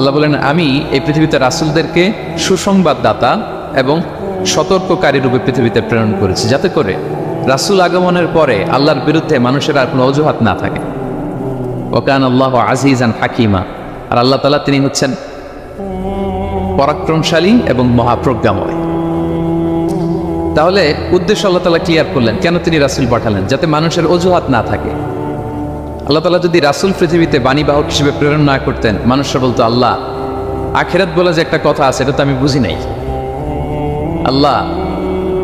আল্লাহ বলেন, আমি এই পৃথিবীতে রাসূলদেরকে সুসংবাদদাতা এবং সতর্ককারী রূপে পৃথিবীতে প্রেরণ করেছি, যাতে করে রাসূল আগমনের পরে আল্লাহর বিরুদ্ধে মানুষের আর কোনো অজুহাত না থাকে। ওয়া কানা আল্লাহু আজিজান হাকিমা, আর আল্লাহ তাআলা তিনি হচ্ছেন পরাক্রমশালী এবং মহাপ্রজ্ঞাময়। তাহলে উদ্দেশ্য আল্লাহ তাআলা ক্লিয়ার করলেন, কেন তিনি রাসূল পাঠালেন, যাতে মানুষের অজুহাত না থাকে। আল্লাহ তাআলা যদি রাসূল পৃথিবীতে বাণীবাহক হিসেবে প্রেরণ না করতেন, মানুষরা বলতো, আল্লাহ আখিরাত বলে যে একটা কথা আছে, এটা তো আমি বুঝি নাই। আল্লাহ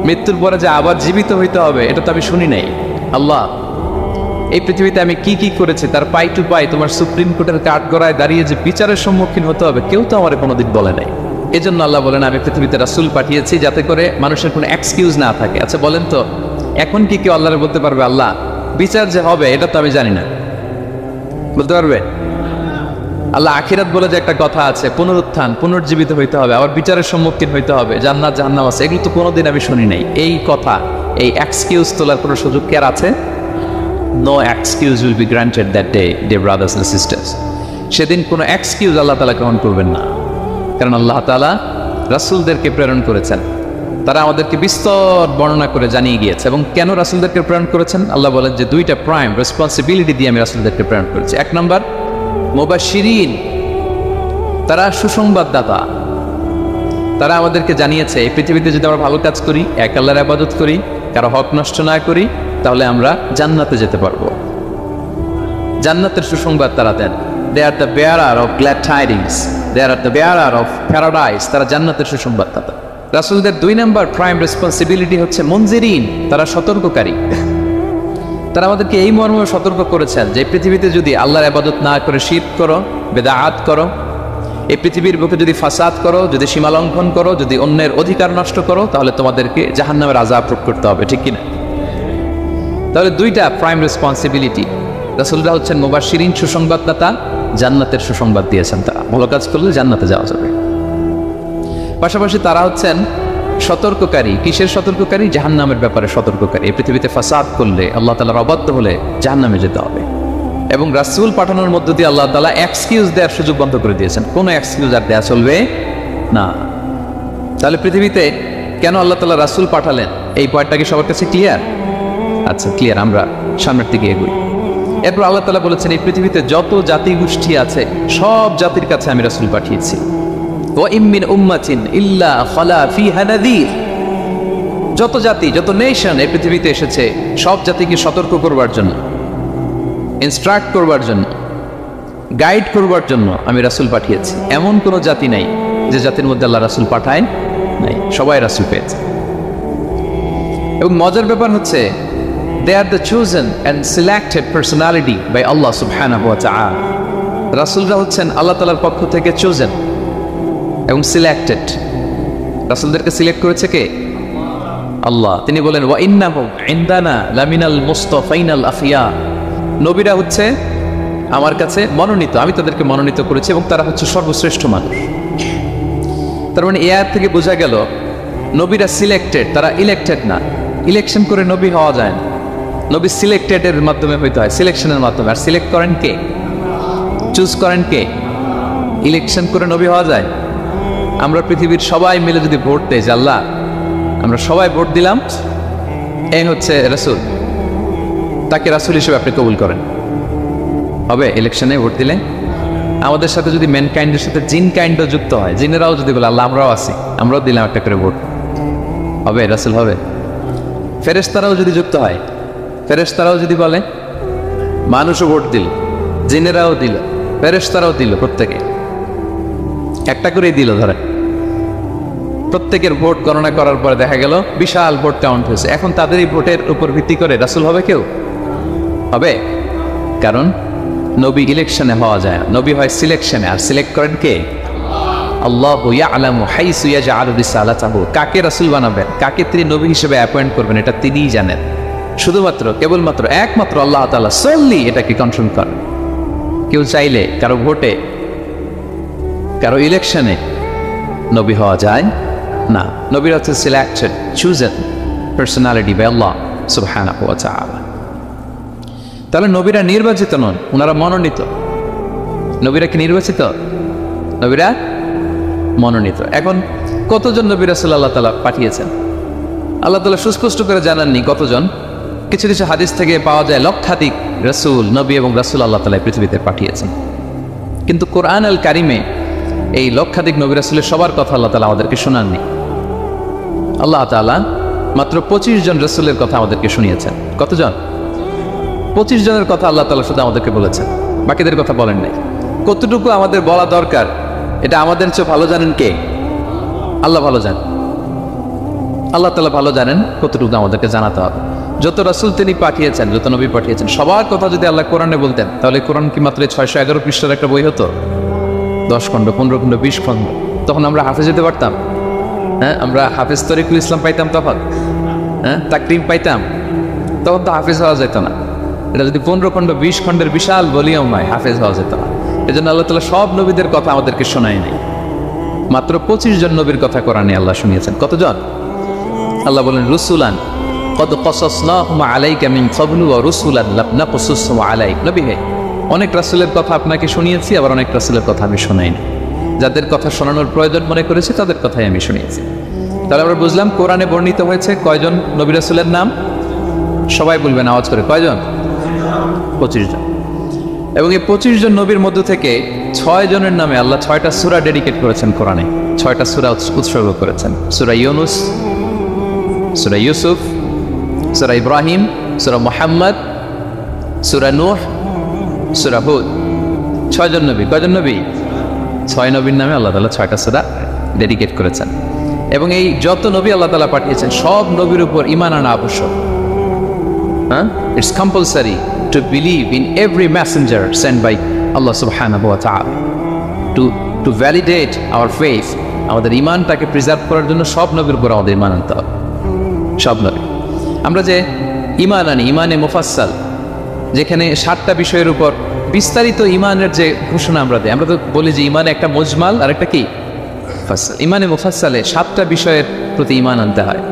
মৃত্যুর পরে যে আবার জীবিত হইতে হবে, এটা তো আমি শুনি নাই। আল্লাহ এই পৃথিবীতে আমি কি কি করেছি তার পাই টু পাই তোমার সুপ্রিম কোর্টের কাঠগড়ায় দাঁড়িয়ে যে বিচারের সম্মুখীন হতে হবে, কেউ তো আমার কোনোদিন বলে নাই। এজন্য আল্লাহ বলেন, আমি পৃথিবীতে রাসূল পাঠিয়েছি যাতে করে মানুষের কোনো এক্সকিউজ না থাকে। আচ্ছা বলেন তো, এখন কি কেউ আল্লাহরে বলতে পারবে, আল্লাহ বিচার যে হবে এটা তো আমি জানি না? বলতে পারবে? আল্লাহ আখিরাত বলে যে একটা কথা আছে, পুনরুত্থান, পুনর্জীবিত হইতে হবে, আবার বিচারের সম্মুখীন হইতে হবে, জান্নাত জাহান্নাম আছে, এগুলো তো কোনোদিন আমি শুনি নাই। এই কথা, এই এক্সকিউজ তোলার কোনো সুযোগ কি আর আছে? No excuse will be granted that day, dear brothers and sisters. সেদিন কোনো এক্সকিউজ আল্লাহ তাআলা গ্রহণ করবেন না, কারণ আল্লাহ তাআলা রাসূলদেরকে প্রেরণ করেছেন। তারা আমাদেরকে বিস্তর বর্ণনা করে জানিয়ে গিয়েছে। এবং কেন রাসূলদেরকে প্রেরণ করেছেন? আল্লাহ বলেন যে দুইটা প্রাইম রেসপন্সিবিলিটি দিয়ে আমি রাসূলদেরকে প্রেরণ করেছি। এক নম্বর, মুবাশশিরিন, তারা সুসংবাদদাতা। তারা আমাদেরকে জানিয়েছে এই পৃথিবীতে যদি আমরা ভালো কাজ করি, এক আল্লাহর ইবাদত করি, কারো হক নষ্ট না করি, তাহলে আমরা জান্নাতে যেতে পারবো। জান্নাতের সুসংবাদ তারা দেন। They are the bearer of glad tidings, they are the bearer of paradise. তারা জান্নাতের সুসংবাদদাতা। রাসূলদের দুই নম্বর প্রাইম রেসপন্সিবিলিটি হচ্ছে মুনজিরিন, তারা সতর্ককারী। তারা আমাদেরকে এই মর্মে সতর্ক করেছেন যে পৃথিবীতে যদি আল্লাহর ইবাদত না করে শিরক করো, বিদআত করো, এই পৃথিবীর বুকে যদি ফাসাদ করো, যদি সীমা লঙ্ঘন করো, যদি অন্যের অধিকার নষ্ট করো, তাহলে তোমাদেরকে জাহান্নামের আযাব ভোগ করতে হবে, ঠিক কিনা? তাহলে দুইটা প্রাইম রেসপন্সিবিলিটি। রাসূলরা হচ্ছেন মুবাশশিরিন, সুসংবাদদাতা, জান্নাতের সুসংবাদ দিয়েছেন। তারা ভালো কাজ করলে জান্নাতে যাওয়া যাবে। পাশাপাশি তারা হচ্ছেন সতর্ককারী। কিসের সতর্ককারী? জাহান্নামের ব্যাপারে সতর্ককারী। এই পৃথিবীতে ফাসাদ করলে, আল্লাহ তাআলার অবাধ্য হলে জাহান্নামে যেতে হবে। এবং রাসূল পাঠানোর মধ্য দিয়ে আল্লাহ তাআলা এক্সকিউজ দেওয়ার সুযোগ বন্ধ করে দিয়েছেন। কোনো এক্সকিউজ আর দেওয়া চলবে না। তাহলে পৃথিবীতে কেন আল্লাহ তাআলা রাসূল পাঠালেন, এই পয়েন্টটা কি সবার কাছে ক্লিয়ার? আচ্ছা ক্লিয়ার, আমরা সামনের দিকে এগোই। এরপর আল্লাহ তাআলা বলেছেন, এই পৃথিবীতে যত জাতি গোষ্ঠী আছে সব জাতির কাছে আমি রাসূল পাঠিয়েছি। ওয়া ইম মিন উম্মাতিন ইল্লা খালা ফিহা নাযীর। যত জাতি, যত নেশন এই পৃথিবীতে এসেছে, সব জাতিকে সতর্ক করবার জন্য, ইনস্ট্রাক্ট করবার জন্য, গাইড করবার জন্য আমি রাসূল পাঠিয়েছি। এমন কোনো জাতি নাই যে জাতির মধ্যে আল্লাহ রাসূল পাঠায় নাই, সবাই রাসূল পেয়েছে। এবং মজার ব্যাপার হচ্ছে, they are the chosen and selected personality by Allah subhanahu wa ta'ala. রাসূলরা হচ্ছেন আল্লাহ তাআলার পক্ষ থেকে chosen এবং সিলেক্টেড। রাসূলদেরকে সিলেক্ট করেছে কে? আল্লাহ। তিনি বলেন, ওয়া ইন্নাহুম ইনদানা লামিনাল মুস্তাফাইনাল আখিয়া। নবীরা হচ্ছে আমার কাছে মনোনীত, আমি তাদেরকে মনোনীত করেছি এবং তারা হচ্ছে সর্বশ্রেষ্ঠ মানুষ। তার মানে এই আয়াত থেকে বোঝা গেল নবীরা সিলেক্টেড, তারা ইলেক্টেড না। ইলেকশন করে নবী হওয়া যায় না। নবী সিলেক্টেডের মাধ্যমে হইতে হয়, সিলেকশনের মাধ্যমে। আর সিলেক্ট করেন কে? চুজ করেন কে? ইলেকশন করে নবী হওয়া যায়? আমরা পৃথিবীর সবাই মিলে যদি ভোট দেই, আল্লাহ আমরা সবাই ভোট দিলাম, এই হচ্ছে রাসূল, তাকে রাসূল হিসেবে আপনি কবুল করেন, হবে? ইলেকশনে ভোট দিলে আমাদের সাথে যদি ম্যানকাইন্ডের সাথে জিন কাইন্ডও যুক্ত হয়, জিনেরাও যদি বলে আল্লাহ আমরাও আছি, আমরাও দিলাম একটা করে ভোট, হবে? রাসূল হবে? ফেরেশতারাও যদি যুক্ত হয়, ফেরেশতারাও যদি বলে, মানুষও ভোট দিল, জিনেরাও দিল, ফেরেশতারাও দিল, প্রত্যেকে একটা করেই দিল, ধরে প্রত্যেকের ভোট গণনা করার পরে দেখা গেল বিশাল ভোট কাউন্ট হয়েছে। এখন তাদেরই ভোটের উপর ভিত্তি করে রাসূল হবে কেউ? হবে? কারণ নবী ইলেকশনে হওয়া যায় না, নবী হয় সিলেকশনে। আর সিলেক্ট করেন কে? আল্লাহু ইয়ালামু হাইসু ইয়াজআলু রিসালাতাহু। কাকে রাসূল বানাবেন, কাকে তিনি নবী হিসেবে অ্যাপয়েন্ট করবেন, এটা তিনিই জানেন। শুধুমাত্র, কেবলমাত্র, একমাত্র আল্লাহ তাআলা solely এটাকে কন্ট্রোল করেন। কেউ চাইলে কারো ভোটে, কারো ইলেকশনে নবী হওয়া যায় না। নবীরা হচ্ছে সিলেক্টেড, চুজেন পার্সোনালিটি বাই আল্লাহ সুবহানাহু ওয়া তাআলা। তাহলে নবীরা নির্বাচিত নন, ওনারা মনোনীত। নবীরা কি নির্বাচিত? নবীরা মনোনীত। এখন কতজন নবী রাসূল আল্লাহ তাআলা পাঠিয়েছেন? আল্লাহ তাআলা সুস্পষ্ট করে জানাননি কতজন। কিছু কিছু হাদিস থেকে পাওয়া যায় লক্ষাধিক রাসূল, নবী এবং রাসূল আল্লাহ তাআলা পৃথিবীতে পাঠিয়েছেন। কিন্তু কোরআন আল কারিমে এই লক্ষাধিক নবী রাসূলের সবার কথা আল্লাহ তাআলা আমাদেরকে শোনাননি। আল্লাহ তাআলা মাত্র 25 জন রাসূলের কথা আমাদেরকে শুনিয়েছেন। কতজন? 25 জনের কথা আল্লাহ তাআলা শুধু আমাদেরকে বলেছেন, বাকিদের কথা বলেন নাই। কতটুকু আমাদের বলা দরকার এটা আমাদের চেয়ে ভালো জানেন কে? আল্লাহ ভালো জানেন। আল্লাহ তাআলা ভালো জানেন কতটুকু আমাদেরকে জানাতে হবে। যত রাসূল তিনি পাঠিয়েছেন, যত নবী পাঠিয়েছেন, সবার কথা যদি আল্লাহ কোরআনে বলতেন তাহলে কোরআন কি মাত্র 611 পৃষ্ঠার একটা বই হতো? 10 খণ্ড, 15 খণ্ড, 20 খণ্ড। তখন আমরা হাফেজ হতে পারতাম? হ্যাঁ, আমরা হাফেজ তরিকুল ইসলাম পাইতাম তখন? হ্যাঁ, তাকরিম পাইতাম? তখন তো হাফেজ হওয়া যেত না। এটা যদি 15 খণ্ড 20 খণ্ডের বিশাল ভলিউম হয়, হাফেজ হওয়া যেত না। এই জন্য আল্লাহ তাআলা সব নবীদের কথা আমাদেরকে শোনায় নাই, মাত্র 25 জন নবীর কথা কোরআনে আল্লাহ শুনিয়েছেন। কতজন? আল্লাহ বলেন রুসুলান কদ কসাসনাহুম আলাইকা মিন ক্বাবলু ওয়া রুসুলান লাম নাকসুসহুম আলাইক। নবী হে, অনেক রাসূলের কথা আপনাকে শুনিয়েছি, আবার অনেক রাসূলের কথা আমি শোনাইনি। যাদের কথা শোনানোর প্রয়োজন মনে করেছি তাদের কথাই আমি শুনিয়েছি। তাহলে আমরা বুঝলাম কোরআনে বর্ণিত হয়েছে কয়জন নবী রাসূলের নাম? সবাই বলবেন আওয়াজ করে, কয়জন? 25 জন। এবং এই 25 জন নবীর মধ্য থেকে 6 জনের নামে আল্লাহ 6টা সূরা ডেডিকেট করেছেন কোরআনে। 6টা সূরা উৎসর্গ করেছেন। সূরা ইউনুস, সূরা ইউসুফ, সূরা ইব্রাহিম, সূরা মুহাম্মদ, সূরা নূহ, সূরা হুদ। 6 জন নবী। কয়জন নবী? 6 নবীর নামে আল্লাহ তাআলা 6টা সূরা ডেডিকেট করেছেন। এবং এই যত নবী আল্লাহ তাআলা পাঠিয়েছেন সব নবীর উপর ঈমান আনা আবশ্যক। হ্যাঁ, it's compulsory to believe in every messenger sent by Allah subhanahu wa ta'ala to validate our faith. আমাদের ঈমানটাকে প্রিজার্ভ করার জন্য সব নবীর উপর আমাদের ঈমান আনতে হবে, সব নবী। আমরা যে ঈমান আনি, ঈমানে মুফাসসাল, যেখানে 7টা বিষয়ের উপর বিস্তারিত ঈমানের যে ঘোষণা আমরা দিই, আমরা তো বলি যে ঈমানে একটা মুজমাল আর একটা কি মুফাসসাল। ঈমানে মুফাসসালে 7টা বিষয়ের প্রতি ঈমান আনতে হয়।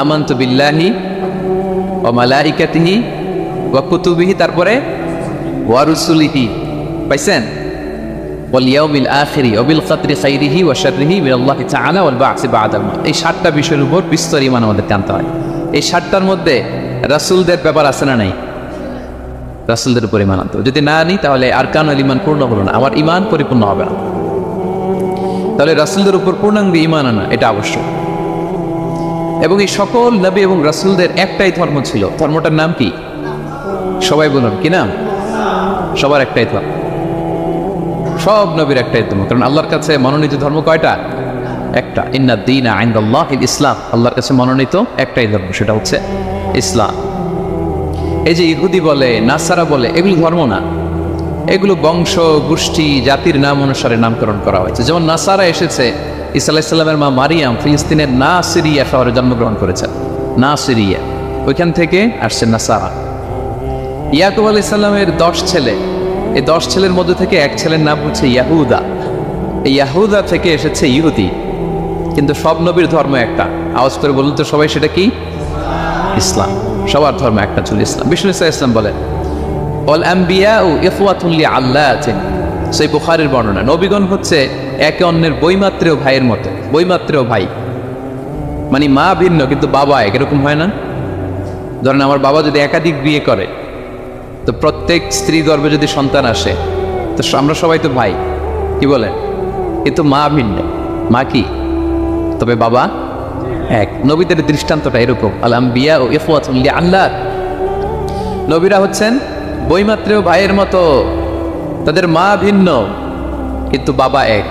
আমানতু বিল্লাহি ওয়া মালাইকাতিহি ওয়া কুতুবিহি, তারপরে ওয়া রুসুলিহি, পাইছেন? ওয়াল ইয়াউমিল আখিরি ওয়া বিল কদরি খাইরিহি ওয়া শাররিহি মিনাল্লাহি তাআলা ওয়াল বা'সি বা'দাল মাউত। এই 7টা বিষয়ের উপর বিস্তর ঈমান আমাদের আনতে হয়। এই 7টার মধ্যে রাসূলদের ব্যাপার আছে না নাই? রাসূলদের উপর ঈমান আনতে হবে। যদি না আনি তাহলে আরকানুল ঈমান পূর্ণ হলো না, আমার ঈমান পরিপূর্ণ হবে না। তাহলে রাসূলদের উপর পূর্ণাঙ্গ ঈমান আনা এটা আবশ্যক। এবং এই সকল নবী এবং রাসূলদের একটাই ধর্ম ছিল। ধর্মটার নাম কি? সবাই বলুন, কি নাম? সবার একটাই ধর্ম, সব নবীর একটাই ধর্ম। কারণ আল্লাহর কাছে মনোনীত ধর্ম কয়টা? একটা। ইন্না দীনা ইনদাল্লাহিল ইসলাম। আল্লাহর কাছে মনোনীত একটাই ধর্ম, সেটা হচ্ছে ইসলাম। এই যে ইহুদি বলে, নাসারা বলে, এগুলো ধর্ম না, এগুলো বংশ, গোষ্ঠী, জাতির নাম অনুসারে নামকরণ করা হয়েছে। যেমন নাসারা এসেছে, ঈসা আলাইহিস সালামের মা মারিয়াম ফিলিস্তিনের নাসিরিয়া শহরে জন্মগ্রহণ করেছেন। নাসিরিয়া, ওইখান থেকে আসছে নাসারা। ইয়াকুব আলাইহিস সালামের 10 ছেলে, এই 10 ছেলের মধ্যে থেকে এক ছেলের নাম হচ্ছে ইয়াহুদা। এই ইয়াহুদা থেকে এসেছে ইহুদি। কিন্তু সব নবীর ধর্ম একটা। আওয়াজ করে বলুন তো সবাই, সেটা কি? ইসলাম। সবার ধর্ম একটা ছিল ইসলাম। বিষ্ণু ইসলাম বলেন ওয়াল আম্বিয়াউ ইখওয়াতুন লিআল্লাতিন। সেই বুখারীর বর্ণনা, নবীগণ হচ্ছে একে অন্যের বৈমাত্রেয় ভাইয়ের মতো। বৈমাত্রেয় ভাই মানে মা ভিন্ন কিন্তু বাবা এক, এরকম হয় না? ধরেন আমার বাবা যদি একাধিক বিয়ে করে, তো প্রত্যেক স্ত্রী গর্ভে যদি সন্তান আসে, তো আমরা সবাই তো ভাই, কি বলেন? কিন্তু মা ভিন্ন। মা কি? তবে বাবা এক। নবীদের দৃষ্টান্তটা এরকম, আল আম্বিয়া ও ইখওয়াতুন লিআল্লাত। নবীরা হচ্ছেন বৈমাত্রেয় ভাইয়ের মতো, তাদের মা ভিন্ন কিন্তু বাবা এক।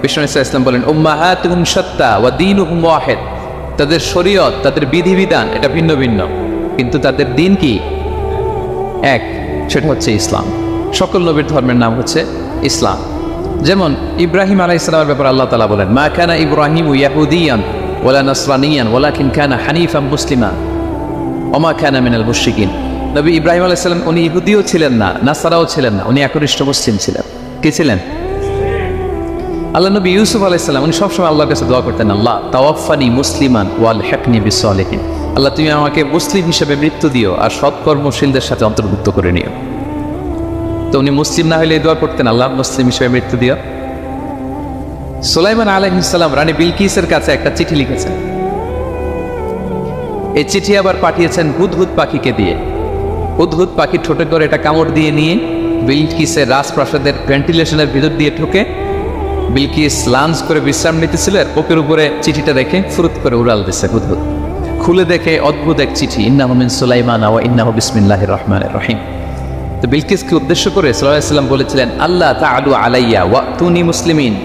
বিষ্ণু ইসলাম বলেন উম্মাহাতুহুম শাত্তা ওয়া দীনুহুম ওয়াহিদ। তাদের শরীয়ত, তাদের বিধিবিধান এটা ভিন্ন ভিন্ন, কিন্তু তাদের দিন কি? এক, সেটা হচ্ছে ইসলাম। সকল নবীর ধর্মের নাম হচ্ছে ইসলাম। যেমন ইব্রাহিম আলাইহিস সালামের ব্যাপারে আল্লাহ তাআলা বলেন মা কানা ইব্রাহিমু ইয়াহুদিয়ান ওয়ালা নাসরানিয়ান ওয়ালাকিন কানা হানিফান মুসলিমা ওয়া মা কানা মিনাল মুশরিকিন। নবী ইব্রাহিম আলাইহিস সালাম উনি ইহুদিও ছিলেন না, নাসারাও ছিলেন না, উনি একনিষ্ঠ মুসলিম ছিলেন। কি ছিলেন? আল্লাহ নবী ইউসুফ আলাইহিস সালাম উনি সবসময় আল্লাহর কাছে দোয়া করতেন, আল্লাহ তাওয়াফানি মুসলিমান ওয়াল হিকনি বিসসালিহিন। আল্লাহ তুমি আমাকে মুসলিম হিসেবে মৃত্যু দিও আর সৎকর্মশীলদের সাথে অন্তর্ভুক্ত করে নিও। তো উনি মুসলিম না হলে এই দোয়া করতেন, আল্লাহ মুসলিম হিসেবে মৃত্যু দিও। সুলাইমান আলাইহিস সালাম রানী বিলকিসের কাছে একটা চিঠি লিখেছেন। এই চিঠি আবার পাঠিয়েছেন হুদহুদ পাখিকে দিয়ে। হুদহুদ পাখি ঠোঁটে করে এটা কামড় দিয়ে নিয়ে বিলকিসের রাজপ্রাসাদের ভেন্টিলেশনের ভিতর দিয়ে ঢুকে বিলকিস লাঞ্চ করে বিশ্রাম নিতেছিল, বুকের উপরে চিঠিটা রেখে ফুরুত করে উড়াল দিচ্ছে হুদহুদ। খুলে দেখে অদ্ভুত এক চিঠি, ইন্নাহু মিন সুলাইমান ওয়া ইন্নাহু বিসমিল্লাহির রহমানির রহিম। তো বিলকিসকে উদ্দেশ্য করে সাল্লাল্লাহু আলাইহি ওয়াসাল্লাম বলেছিলেন, আল্লাহ তাআলু আলাইয়া ওয়াতুনি মুসলিমিন।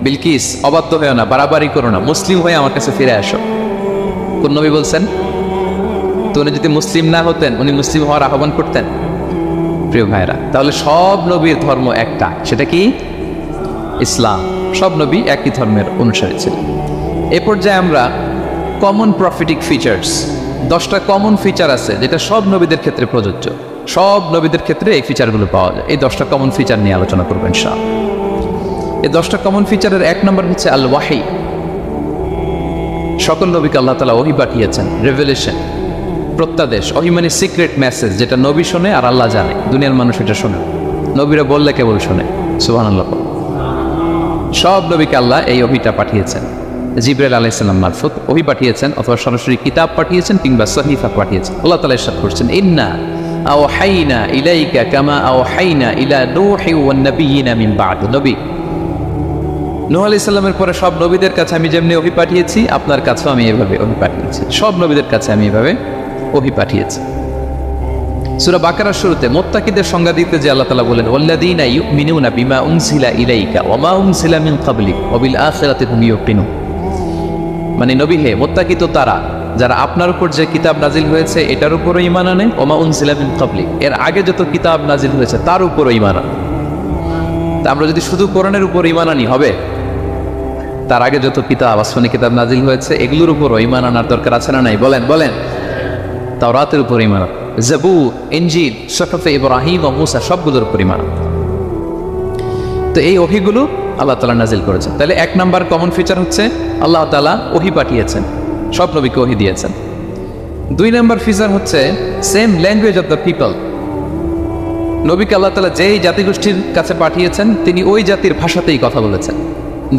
বিলকিস, অবাধ্য হয়েও না, বাড়াবাড়ি করো না, মুসলিম হয়ে আমার কাছে ফিরে আসো। কোন নবী বলছেন? তো উনি যদি মুসলিম না হতেন, উনি মুসলিম হওয়ার আহ্বান করতেন? প্রিয় ভাইরা, তাহলে সব নবীর ধর্ম একটা, সেটা কি? ইসলাম। সব নবী একই ধর্মের অনুসারী ছিলেন। এ পর্যায়ে আমরা কমন প্রফিটিক ফিচার্স, 10টা কমন ফিচার আছে যেটা সব নবীদের ক্ষেত্রে প্রযোজ্য। সব নবীদের ক্ষেত্রে এই ফিচারগুলো পাওয়া যায়। এই 10টা কমন ফিচার নিয়ে আলোচনা করবেন ইনশাআল্লাহ। এই 10টা কমন ফিচারের 1 নম্বর হচ্ছে আল ওয়াহি। সকল নবীকে আল্লাহ তাআলা ওহী পাঠিয়েছেন, রেভেলেশন, প্রত্যাদেশ। ওহী মানে সিক্রেট মেসেজ, যেটা নবী শোনে আর আল্লাহ জানে, দুনিয়ার মানুষ এটা শোনে। নবীরা বললে কেবল শোনে। সুবহানাল্লাহ। সব নবীকে আল্লাহ এই ওহীটা পাঠিয়েছেন। জিবরাইল আলাইহিস সালাম মারফত ওহী পাঠিয়েছেন, অথবা সরাসরি কিতাব পাঠিয়েছেন, কিংবা সহিফা পাঠিয়েছেন। আল্লাহ তাআলা ইরশাদ করছেন, ইন্না আওহাইনা ইলাইকা কামা আওহাইনা ইলা নূহি ওয়ান নাবিয়িনা মিন বা'দ। নবী নূহ আলাইহিস সালামের পরে সব নবীদের কাছে আমি যেমনি ওহী পাঠিয়েছি, আপনার কাছেও আমি এভাবে ওহী পাঠিয়েছি। সব নবীদের কাছে আমি এভাবে ওহী পাঠিয়েছি। সূরা বাকারার শুরুতে মুত্তাকিদের সংজ্ঞা দিতে যে আল্লাহ তাআলা বলেন, ওয়াল্লাযীনা ইউমিনুনা বিমা উনজিলা ইলাইকা ওয়া মা উনজিলা মিন ক্বাবলিক ওয়া বিল আখিরাতি হুম ইউকিনুন। মানে নবী হে, মুত্তাকি তো তারা যারা আপনার উপর যে কিতাব নাজিল হয়েছে এটার উপরও ঈমান আনে, ওয়া মা উনজিলা মিন ক্বাবলিক, এর আগে যত কিতাব নাজিল হয়েছে তার উপরও ঈমান আনে। তা আমরা যদি শুধু কোরআনের উপর ঈমান আনি হবে? তার আগে যত কিতাব, আসমানি কিতাব নাজিল হয়েছে এগুলোর উপরও ঈমান আনার দরকার আছে না নাই? বলেন বলেন। তাওরাতের উপর ঈমান, জাবুর, ইনজিল, সুহফে ইব্রাহিম ও মূসা, সবগুলোর উপর ঈমান। তো এই ওহীগুলো আল্লাহ তাআলা নাজিল করেছেন। তাহলে 1 নাম্বার কমন ফিচার হচ্ছে আল্লাহ তাআলা ওহী পাঠিয়েছেন, সব নবীকে ওহী দিয়েছেন। 2 নাম্বার ফিচার হচ্ছে same language of the people. নবীকে আল্লাহ তাআলা যেই জাতিগোষ্ঠীর কাছে পাঠিয়েছেন তিনি ওই জাতির ভাষাতেই কথা বলেছেন।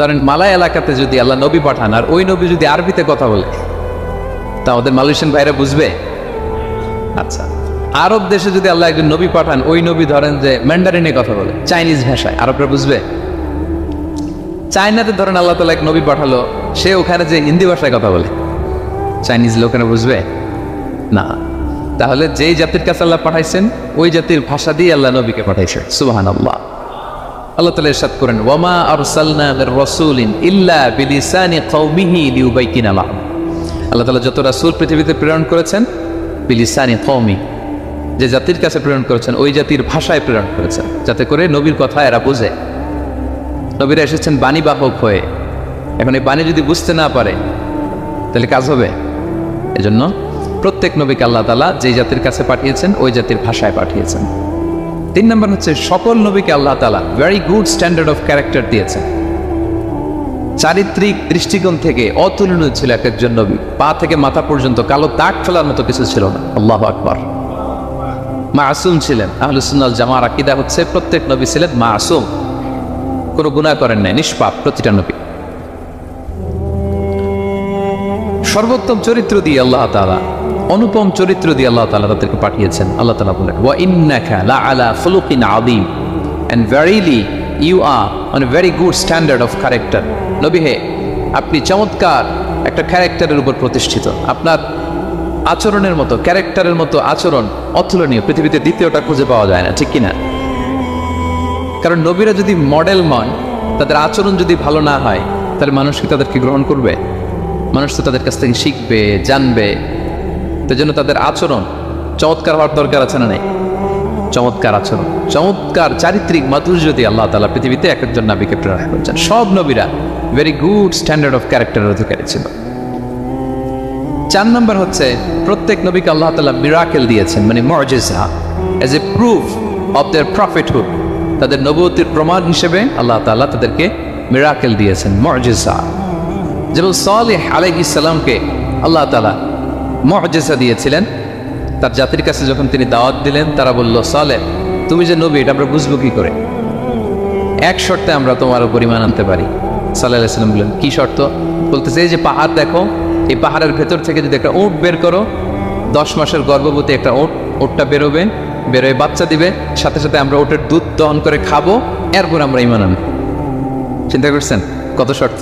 ধরেন মালয় এলাকাতে যদি আল্লাহ নবী পাঠান আর ওই নবী যদি আরবিতে কথা বলে, তা আমাদের মালয়েশিয়ান ভাইরা বুঝবে? আচ্ছা, আরব দেশে যদি আল্লাহ একজন নবী পাঠান, ওই নবী ধরেন যে ম্যান্ডারিনে কথা বলে, চাইনিজ ভাষায়, আরবরা বুঝবে? চায়নাতে ধরেন আল্লাহ তাআলা এক নবী পাঠালো, সে ওখানে যে হিন্দি ভাষায় কথা বলে, চাইনিজ লোকেরা বুঝবে না। তাহলে যেই জাতির কাছে আল্লাহ পাঠাইছেন ওই জাতির ভাষা দিয়ে আল্লাহ নবীকে পাঠাইছেন। সুবহানাল্লাহ। আল্লাহ তাআলা ইরশাদ করেন, ওয়ামা আরসালনা মির রাসূলিন ইল্লা বিলিসানি কওমিহি লিউবাইয়িনা লাহুম। আল্লাহ তাআলা যত রাসূল পৃথিবীতে প্রেরণ করেছেন, বিলিসানি কওমি, যে জাতির কাছে প্রেরণ করেছেন ওই জাতির ভাষায় প্রেরণ করেছেন, যাতে করে নবীর কথা এরা বুঝে। নবীরা এসেছেন বাণী বাহক হয়ে। এখন এই বাণী যদি বুঝতে না পারে তাহলে কাজ হবে? এজন্য প্রত্যেক নবীকে আল্লাহ তাআলা যে জাতির কাছে পাঠিয়েছেন ওই জাতির ভাষায় পাঠিয়েছেন। 3 নাম্বার হচ্ছে সকল নবীকে আল্লাহ তাআলা very good standard of character দিয়েছেন। চারিত্রিক দৃষ্টিকোণ থেকে অতুলনীয় ছিল এক একজন নবী। পা থেকে মাথা পর্যন্ত কালো দাগ ফেলার মতো কিছু ছিল না। আল্লাহু আকবার। মাসুম ছিলেন। আহলুস সুন্নাহ ওয়াল জামাআর আকীদা হচ্ছে প্রত্যেক নবী ছিলেন মাসুম, কোনো গুনাহ করেন নাই, নিষ্পাপ প্রতিটা নবী। সর্বোত্তম চরিত্র দিয়ে আল্লাহ তাআলা, অনুপম চরিত্র দিয়ে আল্লাহ তাআলা তাদেরকে পাঠিয়েছেন। আল্লাহ তাআলা বলেন, ওয়া ইন্নাকা লাআলা খুলুকিন আযীম, and verily you are on a very good standard of character. নবী হে, আপনি চমৎকার একটা ক্যারেক্টারের উপর প্রতিষ্ঠিত। আপনার আচরণের মতো, ক্যারেক্টারের মতো আচরণ অতুলনীয়, পৃথিবীতে দ্বিতীয়টা খুঁজে পাওয়া যায় না, ঠিক কিনা? কারণ নবীরা যদি মডেল নয়, তাদের আচরণ যদি ভালো না হয়, তাহলে মানুষ কি তাদেরকে গ্রহণ করবে? মানুষ তো তাদের কাছ থেকে শিখবে, জানবে। তাই জন্য তাদের আচরণ চমৎকার হওয়ার দরকার আছে না নেই? চমৎকার আচরণ, চমৎকার চারিত্রিক মাধুর্য দিয়ে আল্লাহ তাআলা পৃথিবীতে এক একজন নবীকে প্রেরণ করেছেন। সব নবীরা ভেরি গুড স্ট্যান্ডার্ড অফ ক্যারেক্টারের অধিকারী ছিল। 4 নম্বর হচ্ছে প্রত্যেক নবীকে আল্লাহ তাআলা মিরাকেল দিয়েছেন, মানে মুআজিজা, as a proof of their prophethood. তাদের নবুয়তির প্রমাণ হিসেবে আল্লাহ তাআলা তাদেরকে মিরাকেল দিয়েছেন, মুআজিজা। যেমন সালেহ আলাইহিস সালামকে আল্লাহ তাআলা মুআজিজা দিয়েছিলেন। তার জাতির কাছে যখন তিনি দাওয়াত দিলেন, তারা বলল, সালেহ তুমি যে নবী এটা আমরা বুঝবো কি করে? এক শর্তে আমরা তোমার উপর ঈমান আনতে পারি, সাল্লাল্লাহু আলাইহি ওয়াসাল্লাম বললেন কি শর্ত? বলতেছে এই যে পাহাড় দেখো, এই পাহাড়ের ভেতর থেকে যদি একটা উট বের করো, 10 মাসের গর্ভবতী একটা উটটা বেরোবে, বেরোয় বাচ্চা দিবে, সাথে সাথে আমরা ওটের দুধ দহন করে খাবো, এরপর আমরা ঈমান আনবো। চিন্তা করছেন কত শর্ত?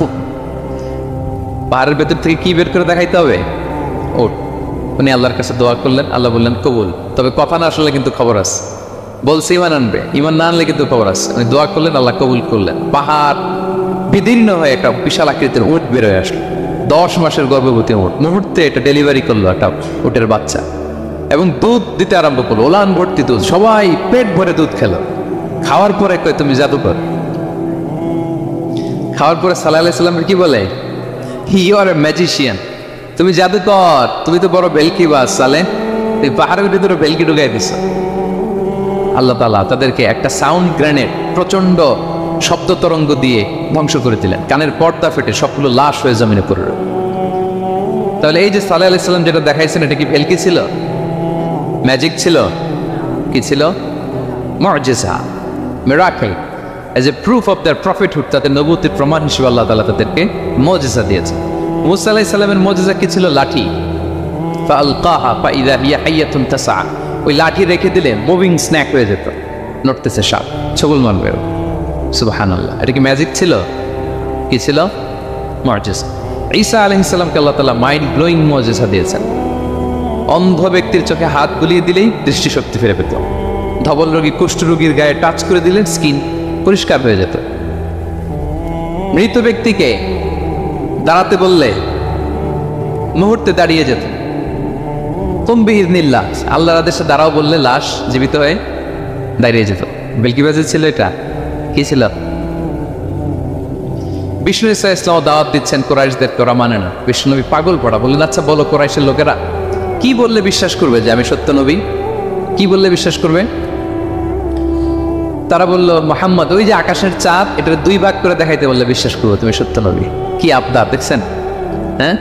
পাহাড়ের ভেতর থেকে কি বের করে দেখাইতে হবে? ওট। উনি আল্লাহর কাছে দোয়া করলেন, আল্লাহ বললেন কবুল, তবে কথা না আসলে কিন্তু খবর আছে। বলছে ঈমান আনবে, ঈমান না আনলে কিন্তু খবর আছে। উনি দোয়া করলেন, আল্লাহ কবুল করলেন। পাহাড় বিদীর্ণ হয়ে একটা বিশাল আকৃতির উট বের হয়ে আসলো, 10 মাসের গর্ভবতী উট। মুহূর্তে এটা ডেলিভারি করলো একটা উটের বাচ্চা, এবং দুধ দিতে আরম্ভ করলো, ওলান ভর্তি দুধ। সবাই পেট ভরে দুধ খেলো। খাওয়ার পরে কয় তুমি জাদুকর। খাওয়ার পরে সাল্লাল্লাহু আলাইহি ওয়াসাল্লাম কি বলে? ইউ আর এ ম্যাজিশিয়ান, তুমি জাদুকর, তুমি তো বড় ভেলকিবাজ সালে, তুই পাহাড়ের ভিতরে ভেলকি ঢুকাই দিছ। আল্লাহ তাআলা তাদেরকে একটা সাউন্ড গ্রেনেড, প্রচন্ড শব্দ তরঙ্গ দিয়ে ধ্বংস করে দিলেন। কানের পর্দা ফেটে সবগুলো লাশ হয়ে জমিনে পড়ে রইল। তাহলে এই যে সাল্লাল্লাহু আলাইহি ওয়াসাল্লাম যেটা দেখাইছেন, এটা কি ভেলকি ছিল? ম্যাজিক ছিল? কি ছিল? মুআজিজা, miracle, as a proof of their prophethood. তাদের নবুয়তের প্রমাণ হিসেবে আল্লাহ তাআলা তাদেরকে মুআজিজা দিয়েছে। মুসা আলাইহিস সালামের মুআজিজা কি ছিল? লাঠি। ফাআলকাহা ফাইযা হিয়া হাইয়াতুন তাসআ। ওই লাঠি রেখে দিলে মুভিং স্ন্যাক হয়ে যেত, নড়তেছে সাপ, ছবল মারবে। সুবহানাল্লাহ। এটা কি ম্যাজিক ছিল? কি ছিল? মুআজিজা। ঈসা আলাইহিস সালামকে আল্লাহ তাআলা মাইন্ড ব্লোয়িং মুআজিজা দিয়েছেন। অন্ধ ব্যক্তির চোখে হাত বুলিয়ে দিলেই দৃষ্টিশক্তি ফিরে পেত। ধবল রোগী, কুষ্ঠ রোগীর গায়ে টাচ করে দিলেন স্কিন পরিষ্কার হয়ে যেত। মৃত ব্যক্তিকে দাঁড়াতে বললে মুহূর্তে দাঁড়িয়ে যেত। কুম্বি ইজনিল্লাহ, আল্লাহর আদেশে দাঁড়াও বললে লাশ জীবিত হয়ে দাঁড়িয়ে যেত। ভেলকিবাজি ছিল এটা? কি ছিল? বিষ্ণু ঈসা ইসলাম দাওয়াত দিচ্ছেন কুরাইশদেরকে, ওরা মানে না। বিষ্ণুনবী পাগল পড়া, বললেন আচ্ছা বলো কুরাইশের লোকেরা কি বললে বিশ্বাস করবে যে আমি সত্য নবী? কি বললে বিশ্বাস করবে? তারা বলল মুহাম্মদ, ওই যে আকাশের চাঁদ, এটা 2 ভাগ করে দেখাইতে বললে বিশ্বাস করবো তুমি সত্য নবী। কি আবদার দেখছেন? হ্যাঁ,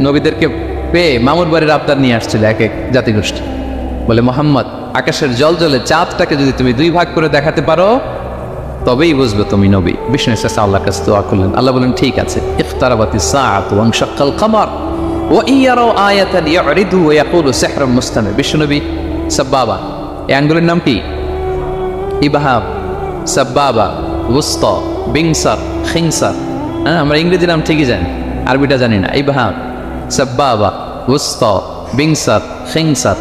নবীদেরকে পেয়ে মামুর বাড়ির আবদার নিয়ে আসছিল এক এক জাতিগোষ্ঠী। বলে মুহাম্মদ, আকাশের জল জলে চাঁদটাকে যদি তুমি 2 ভাগ করে দেখাতে পারো তবেই বুঝবে তুমি নবী। বিষ্ণু ঈসা আল্লাহর কাছে দোয়া করলেন, আল্লাহ বলেন ঠিক আছে। ইফতারাবাতিস সাআতু ওয়ানশাক্কাল কমার ওয়া ইয়ারাউ আয়াতান ইয়ারিদু ওয়া ইয়াকুলু সিহরুম মুস্তামির। বিষ্ণুনবী সাব্বাবা, এই আঙ্গুলের নাম কি? ইবহাম, সাব্বাবা, ওয়ুসতা, বিনসার, খিনসার। হ্যাঁ, আমরা ইংরেজি নাম ঠিকই জানি, আরবিটা জানি না। ইবহাম, সাব্বাবা, ওয়ুসতা, বিনসার, খিনসার।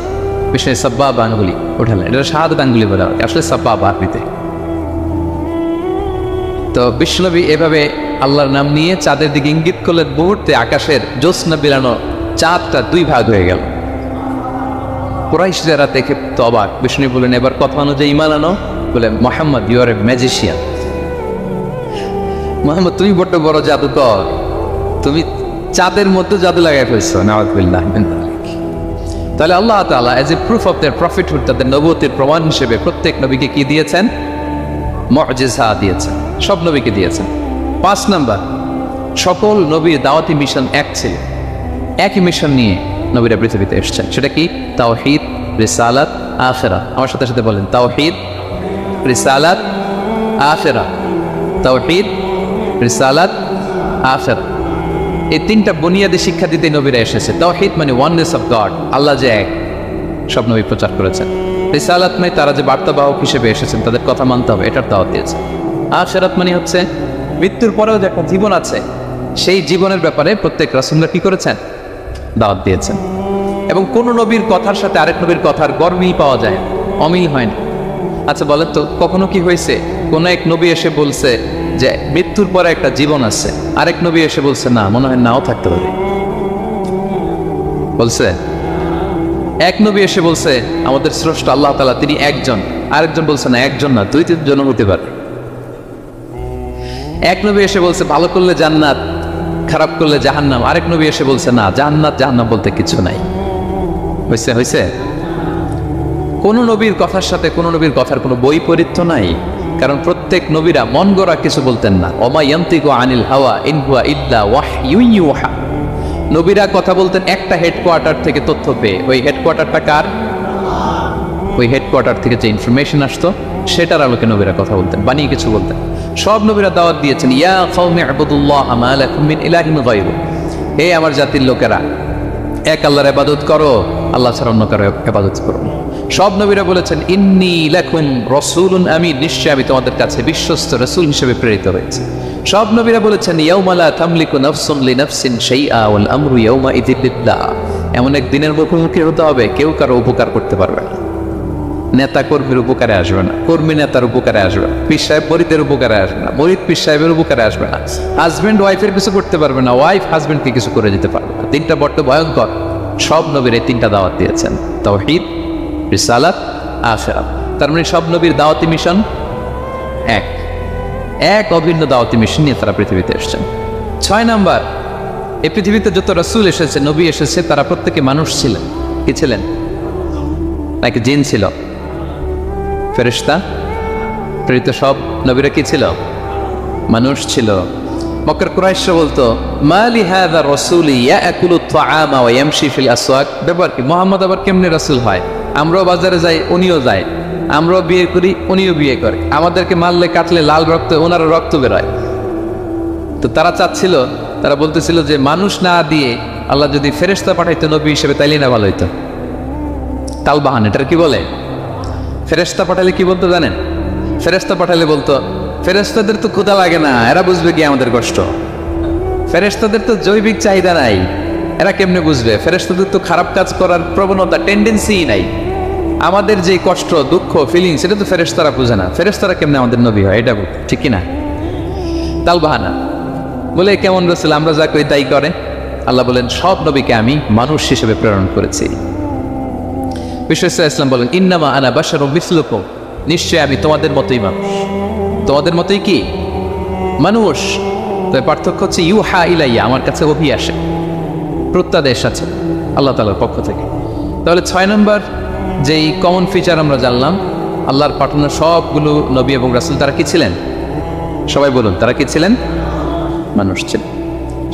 বিশেষ সাব্বাবা আঙ্গুলি উঠালেন, এটা শাহাদাত আঙ্গুলি বলা হয়, আসলে সাব্বাবা আরবিতে। তো বিষ্ণুনবী এভাবে আল্লাহর নাম নিয়ে চাঁদের দিকে ইঙ্গিত করলেন। মুহূর্তে আকাশের জ্যোৎস্না বিরানো চাঁদটা 2 ভাগ হয়ে গেল। কুরাইশরা দেখে তো অবাক। বিষ্ণু বললেন এবার কথা অনুযায়ী ঈমান আনো। বলে Muhammad, you are a magician. Muhammad, তুমি বড় জাদুকর, তুমি চাঁদের মধ্যে জাদু লাগাই ফেলছো। নাউযুবিল্লাহ মিন যালিক। তাহলে আল্লাহ তাআলা age a proof of their prophethood, তাদের নবুয়তের প্রমাণ হিসেবে প্রত্যেক নবীকে কি দিয়েছেন? মুআজিজা দিয়েছেন, সব নবীকে দিয়েছেন। 5 নাম্বার, সকল নবীর দাওয়াতি মিশন এক ছিল, একই মিশন নিয়ে নবীরা পৃথিবীতে এসেছেন। সেটা কি? তাওহীদ, রিসালাত, আখিরাত। আমার সাথে সাথে বলেন তাওহীদ, রিসালাত, আখিরাত। তাওহীদ, রিসালাত, আখিরাত। এই 3টা বুনিয়াদী শিক্ষা দিতে নবীরা এসেছে। তাওহীদ মানে ওয়াননেস অফ গড, আল্লাহ যে এক, সব নবী প্রচার করেছেন। রিসালাত মানে তারা যে বার্তাবাহক হিসেবে এসেছেন তাদের কথা মানতে হবে, এটার দাওয়াত দিয়েছে। আখিরাত মানে হচ্ছে মৃত্যুর পরেও যে একটা জীবন আছে, সেই জীবনের ব্যাপারে প্রত্যেক রাসূলরা কি করেছেন? দাওয়াত দিয়েছেন। এবং কোন নবীর কথার সাথে আরেক নবীর কথার গরমিল পাওয়া যায়, অমিল হয় না। আচ্ছা বলেন তো, কখনো কি হয়েছে কোন এক নবী এসে বলছে যে মৃত্যুর পরে একটা জীবন আছে, আরেক নবী এসে বলছে না, মনে হয় নাও থাকতে পারে? বলছে? এক নবী এসে বলছে আমাদের স্রষ্টা আল্লাহ তাআলা তিনি একজন, আরেকজন বলছে না একজন না, 2-3 জন হতে পারে। এক নবী এসে বলছে ভালো করলে জান্নাত, খারাপ করলে জাহান্নাম, আরেক নবী এসে বলছে না, জান্নাত জাহান্নাম বলতে কিছু নাই। হয়েছে? কোন নবীর কথার সাথে কোন নবীর কথার কোনো বৈপরীত্য নাই, কারণ প্রত্যেক নবীরা মন গড়া কিছু বলতেন না। ওমা ইয়ান্তিকু আনিল হাওয়া ইন হুয়া ইল্লা ওয়াহয়ুন ইউহা। নবীরা কথা বলতেন একটা হেডকোয়ার্টার থেকে তথ্য পেয়ে। ওই হেডকোয়ার্টারটা কার? ওই হেডকোয়ার্টার থেকে যে ইনফরমেশন আসতো সেটার আলোকে নবীরা কথা বলতেন, বানিয়ে কিছু বলতেন। সব নবীরা দাওয়াত দিয়েছেন, ইয়া কওমি ইবুদুল্লাহ মা লাকুম মিন ইলাহিন গায়রু, হে আমার জাতির লোকেরা, এক আল্লাহর ইবাদত করো, আল্লাহ ছাড়া অন্য কারো ইবাদত করো না। সব নবীরা বলেছেন, ইন্নী লাকুম রাসূলুন আমিন, নিশ্চয় আমি তোমাদের কাছে বিশ্বস্ত রাসূল হিসেবে প্রেরিত হয়েছি। সব নবীরা বলেছেন, ইয়াউমা লা তামলিকু নাফসুন লিনাফসিন শাইআ ওয়াল আমরু ইয়াউমা ইযিল লিল্লাহ, এমন এক দিনের মুখোমুখি হতে হবে কেউ কারো উপকার করতে পারবে না। নেতা কর্মীর উপকারে আসবে না, কর্মী নেতার উপকারে আসবে না, পীর সাহেব মরিদের উপকারে আসবে না, মরিদ পীর সাহেবের উপকারে আসবে না, হাজবেন্ড ওয়াইফের কিছু করতে পারবে না, ওয়াইফ হাজবেন্ডকে কিছু করে দিতে পারবে না। তিনটা বড্ড ভয়ঙ্কর। সব নবীর এই তিনটা দাওয়াত দিয়েছেন, তাওহীদ, রিসালাত, আখিরাত। তার মানে সব নবীর দাওয়াতি মিশন এক অভিন্ন দাওয়াতি মিশন নিয়ে তারা পৃথিবীতে এসেছেন। 6 নাম্বার, এই পৃথিবীতে যত রাসূল এসেছে, নবী এসেছে, তারা প্রত্যেকে মানুষ ছিলেন। কি ছিলেন? নাকি জিন ছিল? ফেরেশতা? প্রেরিত সব নবীরা কি ছিল? মানুষ ছিল। মক্কার কুরাইশরা বলতো, মা লি হাযা রাসূল ইয়াকুলু আত-তাআমা ওয়া ইয়ামশি ফিল আসওয়াক, ব্যাপার কি, মুহাম্মদ আবার কেমনে রাসূল হয়? আমরাও বাজারে যাই, উনিও যায়, আমরাও বিয়ে করি, উনিও বিয়ে করে, আমাদেরকে মারলে কাটলে লাল রক্ত, ওনারও রক্ত বেরোয়। তো তারা চাচ্ছিল, তারা বলতেছিল যে মানুষ না দিয়ে আল্লাহ যদি ফেরেশতা পাঠাইতো নবী হিসেবে, তাইলে না ভালো হইতো। তালবাহান, এটার কি বলে? ফেরেশতা পাঠালে কি বলতো জানেন? ফেরেশতা পাঠালে বলতো, ফেরেশতাদের তো ক্ষুধা লাগে না, এরা বুঝবে কি আমাদের কষ্ট? ফেরেশতাদের তো জৈবিক চাহিদা নাই, এরা কেমনে বুঝবে? ফেরেশতাদের তো খারাপ কাজ করার প্রবণতা, টেন্ডেন্সি নাই। আমাদের যে কষ্ট, দুঃখ, ফিলিংস, এটা তো ফেরেশতারা বুঝে না, ফেরেশতারা কেমনে আমাদের নবী হয়? এটা ঠিক কি না? তালবাহানা বলে, কেমন রাসূল, আমরা যা করি তাই করে। আল্লাহ বলেন, সব নবীকে আমি মানুষ হিসেবে প্রেরণ করেছি। বিশ্বস্ত ইসলাম বলেন, ইন্নামা আনা বাশারুম মিসলুকুম, নিশ্চয় আমি তোমাদের মতোই মানুষ। তোমাদের মতোই কি মানুষ, তবে পার্থক্য হচ্ছে ইউহা ইলাইয়া, আমার কাছে ওহী আসে, প্রত্যাদেশ আছে আল্লাহ তাআলার পক্ষ থেকে। তাহলে 6 নম্বর যেই কমন ফিচার আমরা জানলাম, আল্লাহর পাঠানো সবগুলো নবী এবং রাসূল তারা কি ছিলেন? সবাই বলুন, তারা কি ছিলেন? মানুষ ছিলেন।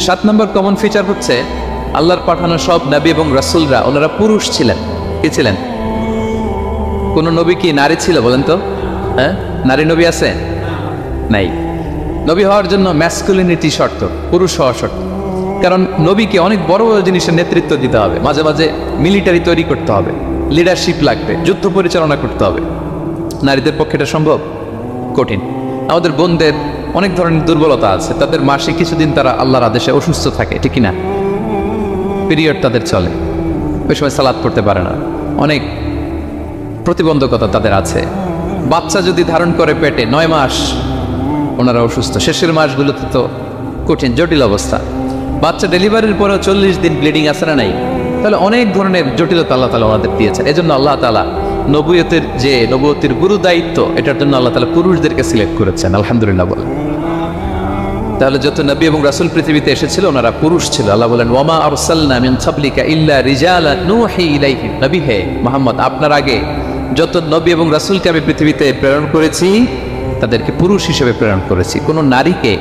7 নম্বর কমন ফিচার হচ্ছে, আল্লাহর পাঠানো সব নবী এবং রাসূলরা ওনারা পুরুষ ছিলেন। কি ছিলেন? কোন নবী কি নারী ছিল বলেন তো? হ্যাঁ, নারী নবী আছে? নাই। নবী হওয়ার জন্য ম্যাসকুলিনিটি শর্ত, পুরুষ হওয়া শর্ত। কারণ নবীকে অনেক বড় বড় জিনিসের নেতৃত্ব দিতে হবে, মাঝে মাঝে মিলিটারি তৈরি করতে হবে, লিডারশিপ লাগবে, যুদ্ধ পরিচালনা করতে হবে। নারীদের পক্ষে এটা সম্ভব? কঠিন। আমাদের বোনদের অনেক ধরনের দুর্বলতা আছে, তাদের মাসে কিছুদিন তারা আল্লাহর আদেশে অসুস্থ থাকে, ঠিক না? পিরিয়ড তাদের চলে, ওই সময় সালাত পড়তে পারে না, অনেক প্রতিবন্ধকতা তাদের আছে। বাচ্চা যদি ধারণ করে পেটে 9 মাস, ওনারা অসুস্থ। শেষের মাসগুলোতে তো কঠিন, জটিল অবস্থা। বাচ্চা ডেলিভারির পরেও 40 দিন ব্লিডিং আছে না নাই? তাহলে অনেক ধরনের জটিলতা আল্লাহ তাআলা ওনাদের দিয়েছেন। এজন্য আল্লাহ তাআলা নবুয়তের গুরু দায়িত্ব, এটার জন্য আল্লাহ তাআলা পুরুষদেরকে সিলেক্ট করেছেন। আলহামদুলিল্লাহ বলেন। তাহলে যত নবী এবং রাসূল পৃথিবীতে এসেছিল ওনারা পুরুষ ছিল। আল্লাহ বলেন, ওয়ামা আরসালনা মিন ক্বাবলিকা ইল্লা রিজালান নূহি ইলাইহিম, নবী হে মুহাম্মদ, আপনার আগে যত নবী এবং রাসূলকে আমি পৃথিবীতে প্রেরণ করেছি তাদেরকে পুরুষ হিসেবে প্রেরণ করেছি, কোনো নারীকে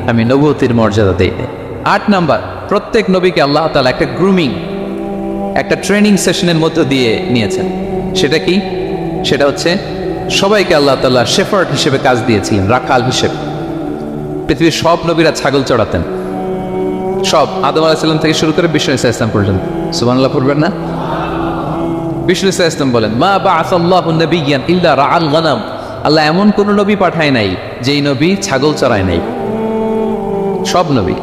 আমি নবুয়তের মর্যাদা দেইনি। 8 নাম্বার, প্রত্যেক নবীকে আল্লাহ তাআলা একটা গ্রুমিং, একটা ট্রেনিং সেশনের মধ্য দিয়ে নিয়েছেন। সেটা কি? সেটা হচ্ছে সবাইকে আল্লাহ তাআলা শেফার্ড হিসেবে কাজ দিয়েছিলেন, রাখাল হিসেবে। পৃথিবীর সব নবীরা ছাগল চড়াতেন, সব, আদম আলাইহিস সালাম থেকে শুরু করে বিষ্ণু ঈসা ইসলাম পর্যন্ত। সুবহানাল্লাহ পড়বেন না? বিষ্ণু ঈসা ইসলাম বলেন, মা বাআসাল্লাহু নাবিয়্যান ইল্লা রাআল গানাম, আল্লাহ এমন কোন নবী পাঠায় নাই যেই নবী ছাগল চড়ায় নাই। সব নবী।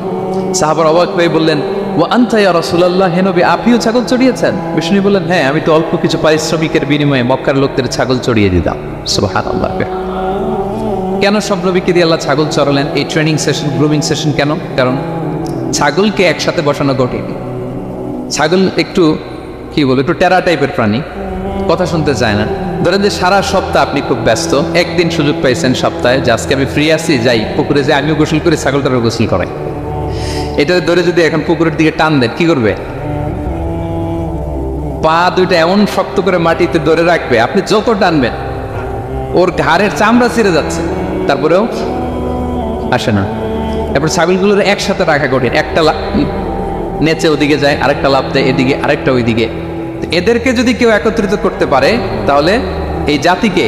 সাহাবারা অবাক হয়ে বললেন, ওয়া আনতা ইয়া রাসূলুল্লাহ, হে নবী আপনিও ছাগল চড়িয়েছেন? বিষ্ণু বললেন, হ্যাঁ, আমি তো অল্প কিছু পারিশ্রমিকের বিনিময়ে মক্কার লোকদের ছাগল চড়িয়ে দিতাম। সুবহানাল্লাহ। কেন সব নবীকে দিয়ে আল্লাহ ছাগল চড়ালেন? এই ট্রেনিং সেশন, গ্রুমিং সেশন কেন? কারণ ছাগলকে একসাথে বসানো কঠিন। ছাগল একটু কি বলবো, একটু টেরা টাইপের প্রাণী, কথা শুনতে চায় না। ধরেন যে সারা সপ্তাহ আপনি খুব ব্যস্ত, একদিন সুযোগ পাইছেন সপ্তাহে যে আজকে আমি ফ্রি আছি, যাই পুকুরে যাই, আমিও গোসল করি, ছাগলটারও গোসল করাই। এটা ধরে যদি এখন পুকুরের দিকে টান দেন, কি করবে? পা দুইটা এমন শক্ত করে মাটিতে ধরে রাখবে, আপনি যত টানবেন ওর ঘাড়ের চামড়া ছিঁড়ে যাচ্ছে, তারপরেও আসে না। এরপর ছাগলগুলোর একসাথে রাখা কঠিন, একটা নেচে ওদিকে যায়, আরেকটা লাফ দেয় এদিকে, আরেকটা ওইদিকে। এদেরকে যদি কেউ একত্রিত করতে পারে তাহলে এই জাতিকে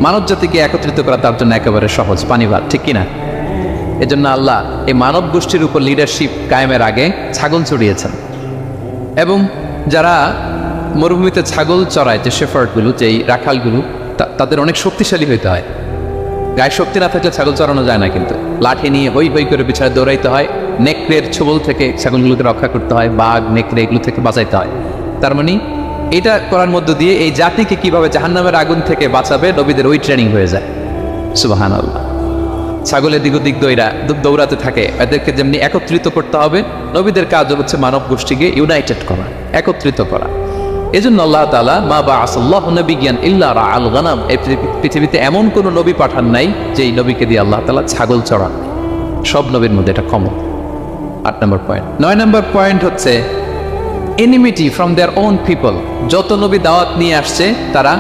মানব জাতিকে একত্রিত করা তার জন্য একেবারে সহজ, পানি ভাত, ঠিক কিনা? এজন্য আল্লাহ এই মানব গোষ্ঠীর উপর লিডারশিপ কায়েমের আগে ছাগল চড়িয়েছেন। এবং যারা মরুভূমিতে ছাগল চড়ায়, যে শেফার্ডগুলো, যেই রাখালগুলো, তাদের অনেক শক্তিশালী হইতে হয়। গায়ে শক্তি না থাকলে ছাগল চড়ানো যায় না, কিন্তু লাঠি নিয়ে হই হই করে পিছনে দৌড়াইতে হয়, নেকড়ের ছোবল থেকে ছাগলগুলোকে রক্ষা করতে হয়, বাঘ নেকড়ে এগুলো থেকে বাঁচাইতে হয়। তার মানে এটা করার মধ্য দিয়ে এই জাতিকে কিভাবে জাহান্নামের আগুন থেকে বাঁচাবে নবীদের ওই ট্রেনিং হয়ে যায়। সুবহানাল্লাহ। ছাগলের দিক ওদিক দৌড়াতে থাকে, এদেরকে যেমনি একত্রিত করতে হবে, নবীদের কাজ হচ্ছে মানব গোষ্ঠীকে ইউনাইটেড করা, একত্রিত করা। এজন্য আল্লাহ তাআলা মা বাআসাল্লাহু নাবিয়্যান ইল্লা রাআল গানাম, এই পৃথিবীতে এমন কোন নবী পাঠান নাই যে এই নবীকে দিয়ে আল্লাহ তাআলা ছাগল চড়ান। সব নবীর মধ্যে এটা কমন। 8 নম্বর পয়েন্ট। 9 নম্বর পয়েন্ট হচ্ছে enmity from their own people. যত নবী দাওয়াত নিয়ে আসছে তারা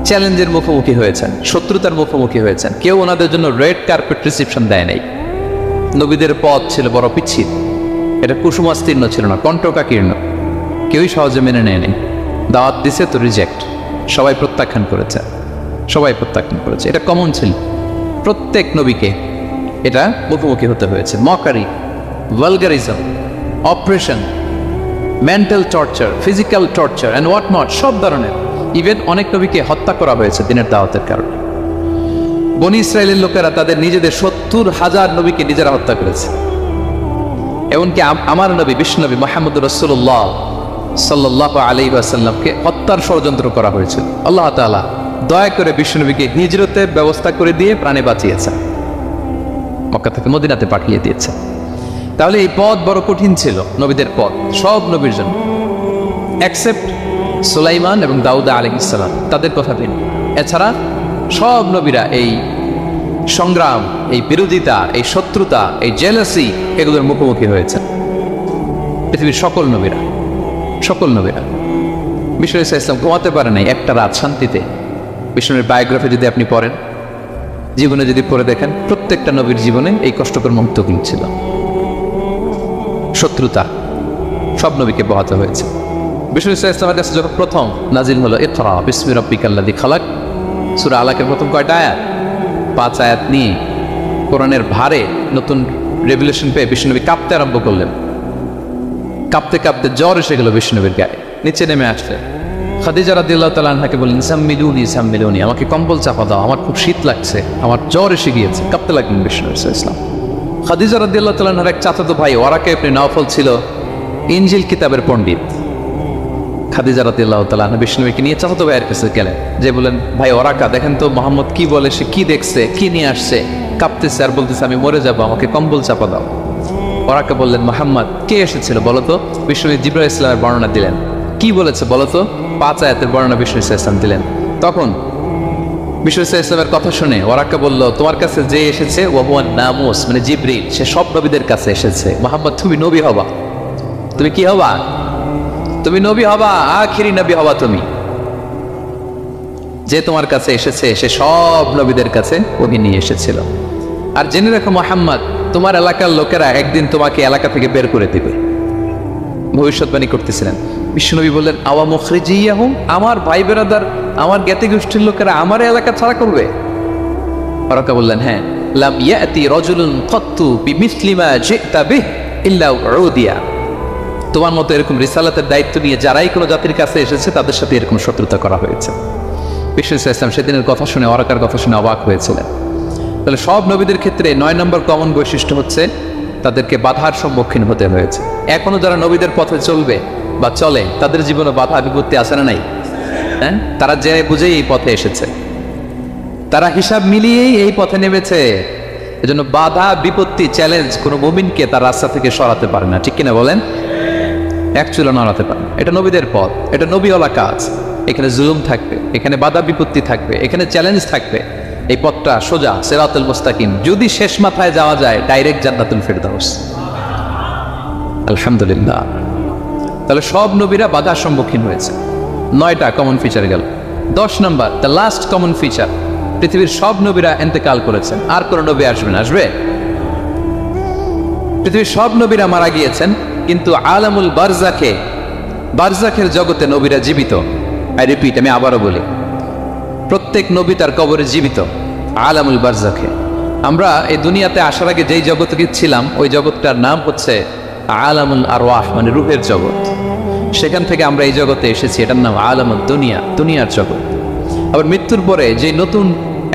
চ্যালেঞ্জের মুখোমুখি হয়েছেন, শত্রুতার মুখোমুখি হয়েছেন। কেউ ওনাদের জন্য রেড কার্পেট রিসেপশন দেয় নাই। নবীদের পথ ছিল বড় পিচ্ছিল, এটা কুসুমাস্তীর্ণ ছিল না, কণ্টকাকীর্ণ। কেউই সহজে মেনে নেয়নি। দাওয়াত দিছে তো রিজেক্ট, সবাই প্রত্যাখ্যান করেছে, সবাই প্রত্যাখ্যান করেছে। এটা কমন ছিল, প্রত্যেক নবীকে এটা মুখোমুখি হতে হয়েছে। Mockery, vulgarism, operation, mental torture, physical torture and what not, সব ধরনের। ইভেন অনেক নবীকে হত্যা করা হয়েছে দিনের দাওয়াতের কারণে। বনী ইসরায়েলের লোকেরা তাদের নিজেদের 70,000 নবীকে নিজেরা হত্যা করেছে। এমনকি আমার নবী বিশ্বনবী মুহাম্মদ রাসূলুল্লাহ সাল্লাল্লাহু আলাইহি ওয়াসাল্লামকে হত্যার ষড়যন্ত্র করা হয়েছিল। আল্লাহ তাআলা দয়া করে বিশ্বনবীকে হিজরতের ব্যবস্থা করে দিয়ে প্রাণে বাঁচিয়েছেন, মক্কা থেকে মদিনাতে পাঠিয়ে দিয়েছেন। তাহলে এই পথ বড় কঠিন ছিল, নবীদের পথ, সব নবীর জন্য, এক্সেপ্ট সুলাইমান এবং দাউদ আলাইহিস সালাম, তাদের কথা ভিন্ন। এছাড়া সব নবীরা এই সংগ্রাম, এই বিরোধিতা, এই শত্রুতা, এই জেলাসি, এগুলোর মুখোমুখি হয়েছে পৃথিবীর সকল নবীরা, সকল নবীরা। বিষ্ণু ইসলাম ঘুমাতে পারে নাই একটা রাত শান্তিতে। বিষ্ণুর বায়োগ্রাফি যদি আপনি পড়েন, জীবনে যদি পড়ে দেখেন, প্রত্যেকটা নবীর জীবনে এই কষ্টকর মুহূর্তগুলো ছিল। শত্রুতা সব নবীকে পোহাতে হয়েছে। বিষ্ণু ইসলামের কাছে যখন প্রথম নাজিল হলো ইকরা বিসমি রাব্বিকাল্লাযী খালাক, সূরা আলাকের প্রথম কয়টা আয়াত? 5 আয়াত নিয়ে কোরআনের ভারে নতুন রেভেলেশন পেয়ে বিষ্ণুনবী কাঁপতে আরম্ভ করলেন। কাঁপতে কাঁপতে জ্বর এসে গেল বিষ্ণুনবীর গায়ে, নিচে নেমে আসলেন। খাদিজা রাদিয়াল্লাহু তাআলা আনহাকে বললেন সাম্মিলুনি সাম্মিলুনি, আমাকে কম্বল চাপা দাও, আমার খুব শীত লাগছে, আমার জ্বর এসে গিয়েছে। কাঁপতে লাগলেন বিষ্ণু ইসলাম। খাদিজা রাদিয়াল্লাহু তাআলা আনহার এক চাচাতো ভাই ওরাকা ইবনে নাওফল ছিল ইনজিল কিতাবের পণ্ডিত। খাদিজা রাদিয়াল্লাহু তাআলা আনহা বিষ্ণুনবীকে নিয়ে চাচাতো ভাইয়ের কাছে গেলেন, যে বলেন ভাই ওরাকা দেখেন তো মোহাম্মদ কি বলে, সে কি দেখছে, কি নিয়ে আসছে, কাঁপতেছে আর বলতেছে আমি মরে যাবো, আমাকে কম্বল চাপা দাও। ওরাকা বললেন মোহাম্মদ কে এসেছিল বলতো? বিষ্ণু জিবরাইল ইসলামের বর্ণনা দিলেন। কি বলেছে বলতো? 5 আয়াতের বর্ণনা বিষ্ণু ইসলাম দিলেন। তখন বিষ্ণু ইসলামের কথা শুনে ওরাকা বলল, তোমার কাছে যে এসেছে ওয়াহুয়ান নামুস, মানে জিবরিল, সে সব নবীদের কাছে এসেছে। মোহাম্মদ তুমি নবী হবা, তুমি কি হবা? তুমি নবী হবা, আখিরি নবী হবা তুমি। যে তোমার কাছে এসেছে সে সব নবীদের কাছে ওহি নিয়ে এসেছিল। আর জেনে রাখো মোহাম্মদ, তোমার এলাকার লোকেরা একদিন তোমাকে এলাকা থেকে বের করে দিবে, ভবিষ্যৎবাণী করতেছিলেন। বিশ্বনবী বললেন আওয়া মুখরিজিয়াহুম, আমার ভাই বেরাদার, আমার জ্ঞাতি গোষ্ঠীর লোকেরা আমার এলাকা ছাড়া করবে? ওরাকা বললেন হ্যাঁ। লাম ইয়াতি রাজুলুন কাত্তু বিমিসলি মা জিতা বিহি ইল্লা উদিয়া, তোমার মতো এরকম রিসালাতের দায়িত্ব নিয়ে যারাই কোনো জাতির কাছে এসেছে তাদের সাথে এরকম শত্রুতা করা হয়েছে। বিষ্ণু ইসলাম সেদিনের কথা শুনে, ওরাকার কথা শুনে অবাক হয়েছিলেন। তাহলে সব নবীদের ক্ষেত্রে 9 নম্বর কমন বৈশিষ্ট্য হচ্ছে তাদেরকে বাধার সম্মুখীন হতে হয়েছে। এখনো যারা নবীদের পথে চলবে বা চলে তাদের জীবনে বাধা বিপত্তি আসে না নাই? হ্যাঁ, তারা জেনে বুঝেই এই পথে এসেছে, তারা হিসাব মিলিয়েই এই পথে নেমেছে। এজন্য বাধা বিপত্তি চ্যালেঞ্জ কোনো মুমিনকে তার রাস্তা থেকে সরাতে পারে না, ঠিক কিনা বলেন? এক চুলো নড়াতে পারে না। এটা নবীদের পথ, এটা নবীওয়ালা কাজ। এখানে জুলুম থাকবে, এখানে বাধা বিপত্তি থাকবে, এখানে চ্যালেঞ্জ থাকবে। এই পথটা সোজা সিরাতুল মুস্তাকিম, যদি শেষ মাথায় যাওয়া যায় ডাইরেক্ট জান্নাতুল ফিরদাউস। আলহামদুলিল্লাহ। তাহলে সব নবীরা বাধার সম্মুখীন হয়েছে। 9টা কমন ফিচার গেল। 10 নম্বর, দ্য লাস্ট কমন ফিচার, পৃথিবীর সব নবীরা ইন্তেকাল করেছেন, আর কোন নবী আসবেন? আসবে? পৃথিবীর সব নবীরা মারা গিয়েছেন, কিন্তু আলামুল বারজাখে, বারজাখের জগতে নবীরা জীবিত। আই রিপিট, আমি আবারও বলি, প্রত্যেক নবী তার কবরে জীবিত আলামুল বারজাখে। আমরা এই দুনিয়াতে আসার আগে যেই জগতে ছিলাম ওই জগৎটার নাম হচ্ছে আলামুল আরওয়াহ, মানে রূহের জগৎ। সেখান থেকে আমরা এই জগতে এসেছি, এটার নাম আলামুল দুনিয়া, দুনিয়ার জগৎ। আবার মৃত্যুর পরে যে নতুন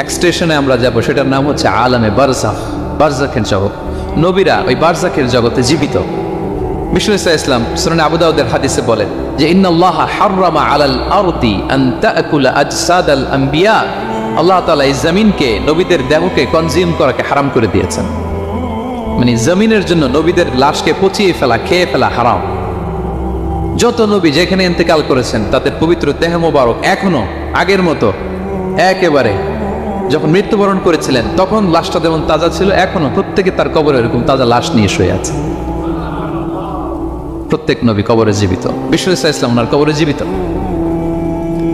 এক্সটেশনে আমরা যাব সেটার নাম হচ্ছে আলামে বারজাখ, বারজাখের জগৎ। নবীরা ওই বারজাখের জগতে জীবিত। বিষ্ণু ইসলাম সুনান আবু দাউদের হাদিসে বলেন যে ইন্নাল্লাহ হাররামা আলাল আরদি আন তাকুলা আজসাদাল আম্বিয়া, আল্লাহ তাআলা এই জমিনকে, নবীদের দেহকে কনজিউম করাকে হারাম করে দিয়েছেন। মানে জমিনের জন্য নবীদের লাশকে পচিয়ে ফেলা, খেয়ে ফেলা হারাম। যত নবী যেখানে ইন্তেকাল করেছেন তাদের পবিত্র দেহ মোবারক এখনো আগের মতো একেবারে যখন মৃত্যুবরণ করেছিলেন তখন লাশটা যেমন তাজা ছিল, এখনো প্রত্যেকে তার কবরে এরকম তাজা লাশ নিয়ে শুয়ে আছে। প্রত্যেক নবী কবরে জীবিত, বিষ্ণু ইসলাম ওনার কবরে জীবিত।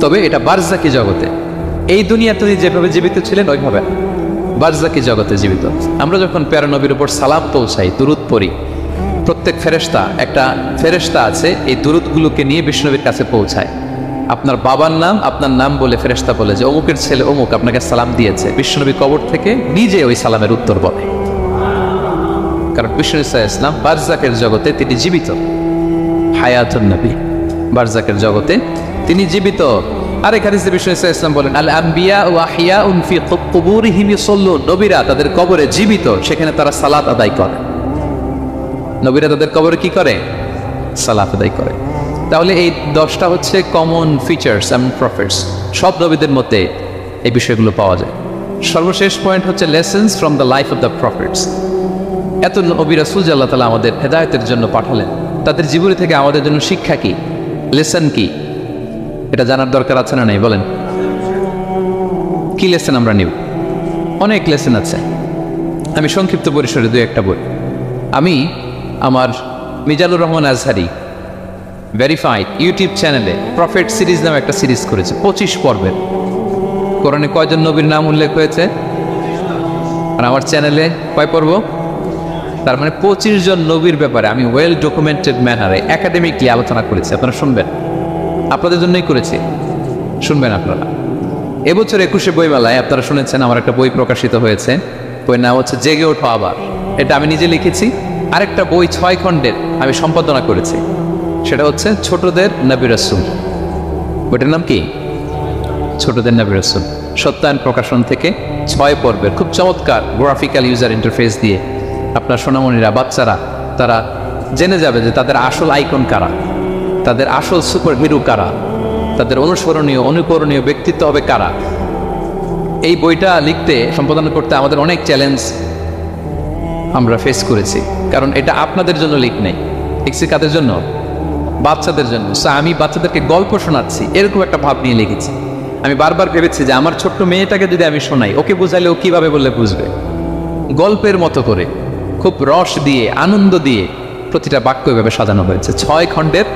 তবে এটা বারজাকি জগতে। এই দুনিয়াতে যেভাবে জীবিত ছিলেন ওইভাবে বারজাকি জগতে জীবিত। আমরা যখন প্যারা নবীর উপর সালাম পৌঁছাই, দুরুদ পড়ি, প্রত্যেক ফেরেশতা, একটা ফেরেশতা আছে এই দুরুদগুলোকে নিয়ে বিষ্ণুনবীর কাছে পৌঁছায়। আপনার বাবার নাম, আপনার নাম বলে ফেরেশতা বলে যে অমুকের ছেলে অমুক আপনাকে সালাম দিয়েছে। বিষ্ণুনবী কবর থেকে নিজে ওই সালামের উত্তর বলে, কারণ বিষ্ণু ইসলাম বারজাকের জগতে তিনি জীবিত। হায়াতুন নবী, বারজাকের জগতে তিনি জীবিত। আরেক হাদিসে বিষ্ণু ইসলাম বলেন আল আম্বিয়া ওয়া আহইয়াউন ফি কুবুরিহিম ইউসাল্লুন, নবীরা তাদের কবরে জীবিত, সেখানে তারা সালাত আদায় করে। নবীরা তাদের কবরে কি করে? সালাত আদায় করে। তাহলে এই 10টা হচ্ছে কমন ফিচার্স এমন প্রফিটস, সব নবীদের মধ্যে এই বিষয়গুলো পাওয়া যায়। সর্বশেষ পয়েন্ট হচ্ছে lessons from the life of the profits. এত নবী রাসূল যে আল্লাহ তাআলা আমাদের হেদায়েতের জন্য পাঠালেন, তাদের জীবনী থেকে আমাদের জন্য শিক্ষা কি, লেসন কি, এটা জানার দরকার আছে না নাই? বলেন, কি লেসন আমরা নিব? অনেক লেসন আছে। আমি সংক্ষিপ্ত পরিসরে দুই একটা বই। আমি আমার মিজানুর রহমান আজহারি ভেরিফাইড ইউটিউব চ্যানেলে প্রফেট সিরিজ নামে একটা সিরিজ করেছে, 25 পর্বের। কোরআনে কয়জন নবীর নাম উল্লেখ হয়েছে? আর আমার চ্যানেলে কয় পর্ব? তার মানে 25 জন নবীর ব্যাপারে আমি ওয়েল ডকুমেন্টেড ম্যানারে একাডেমিকলি আলোচনা করেছি। আপনারা শুনবেন, আপনাদের জন্যই করেছি, শুনবেন আপনারা। এবছর 21শে বইমেলায় আপনারা শুনেছেন আমার একটা বই প্রকাশিত হয়েছে, বইয়ের নাম হচ্ছে জেগে ওঠো আবার। এটা আমি নিজে লিখেছি। আরেকটা বই 6 খণ্ডের আমি সম্পাদনা করেছি, সেটা হচ্ছে ছোটদের নবী রাসূল। বইটার নাম কি? ছোটদের নবী রাসূল। সত্যায়ন প্রকাশন থেকে 6 পর্বের খুব চমৎকার গ্রাফিক্যাল ইউজার ইন্টারফেস দিয়ে আপনার সোনামণিরা, বাচ্চারা তারা জেনে যাবে যে তাদের আসল আইকন কারা, তাদের আসল সুপার হিরো কারা, তাদের অনুসরণীয় অনুকরণীয় ব্যক্তিত্ব হবে কারা। এই বইটা লিখতে, সম্পাদনা করতে আমাদের অনেক চ্যালেঞ্জ আমরা ফেস করেছি, কারণ এটা আপনাদের জন্য লিখছি কাদের জন্য? বাচ্চাদের জন্য। আমি বাচ্চাদেরকে গল্প শোনাচ্ছি এরকম একটা ভাব নিয়ে লিখেছি। আমি বারবার ভেবেছি যে আমার ছোট্ট মেয়েটাকে যদি আমি শোনাই, ওকে বুঝাইলে ও কিভাবে বললে বুঝবে। গল্পের মতো করে খুব রস দিয়ে, আনন্দ দিয়ে প্রতিটা বাক্য এভাবে সাজানো হয়েছে। 6 খণ্ডের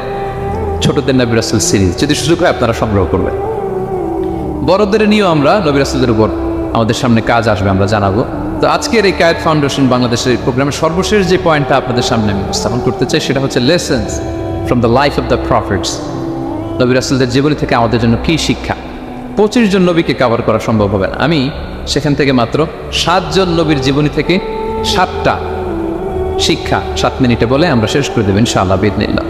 ছোটদের নবী রাসূল সিরিজ, যদি সুযোগ হয় আপনারা সংগ্রহ করবেন। বড়দের নিয়েও আমরা নবী রাসূলদের উপর আমাদের সামনে কাজ আসবে, আমরা জানাবো। তো আজকের এই কায়েত ফাউন্ডেশন বাংলাদেশের প্রোগ্রামের সর্বশেষ যে পয়েন্টটা আপনাদের সামনে আমি উপস্থাপন করতে চাই সেটা হচ্ছে lessons from the life of the profits. নবী রাসূলদের জীবনী থেকে আমাদের জন্য কী শিক্ষা? 25 জন নবীকে কভার করা সম্ভব হবে না। আমি সেখান থেকে মাত্র 7 জন নবীর জীবনী থেকে 7টা শিক্ষা 7 মিনিটে বলে আমরা শেষ করে দেব ইনশাআল্লাহ বিইذনিল্লাহ।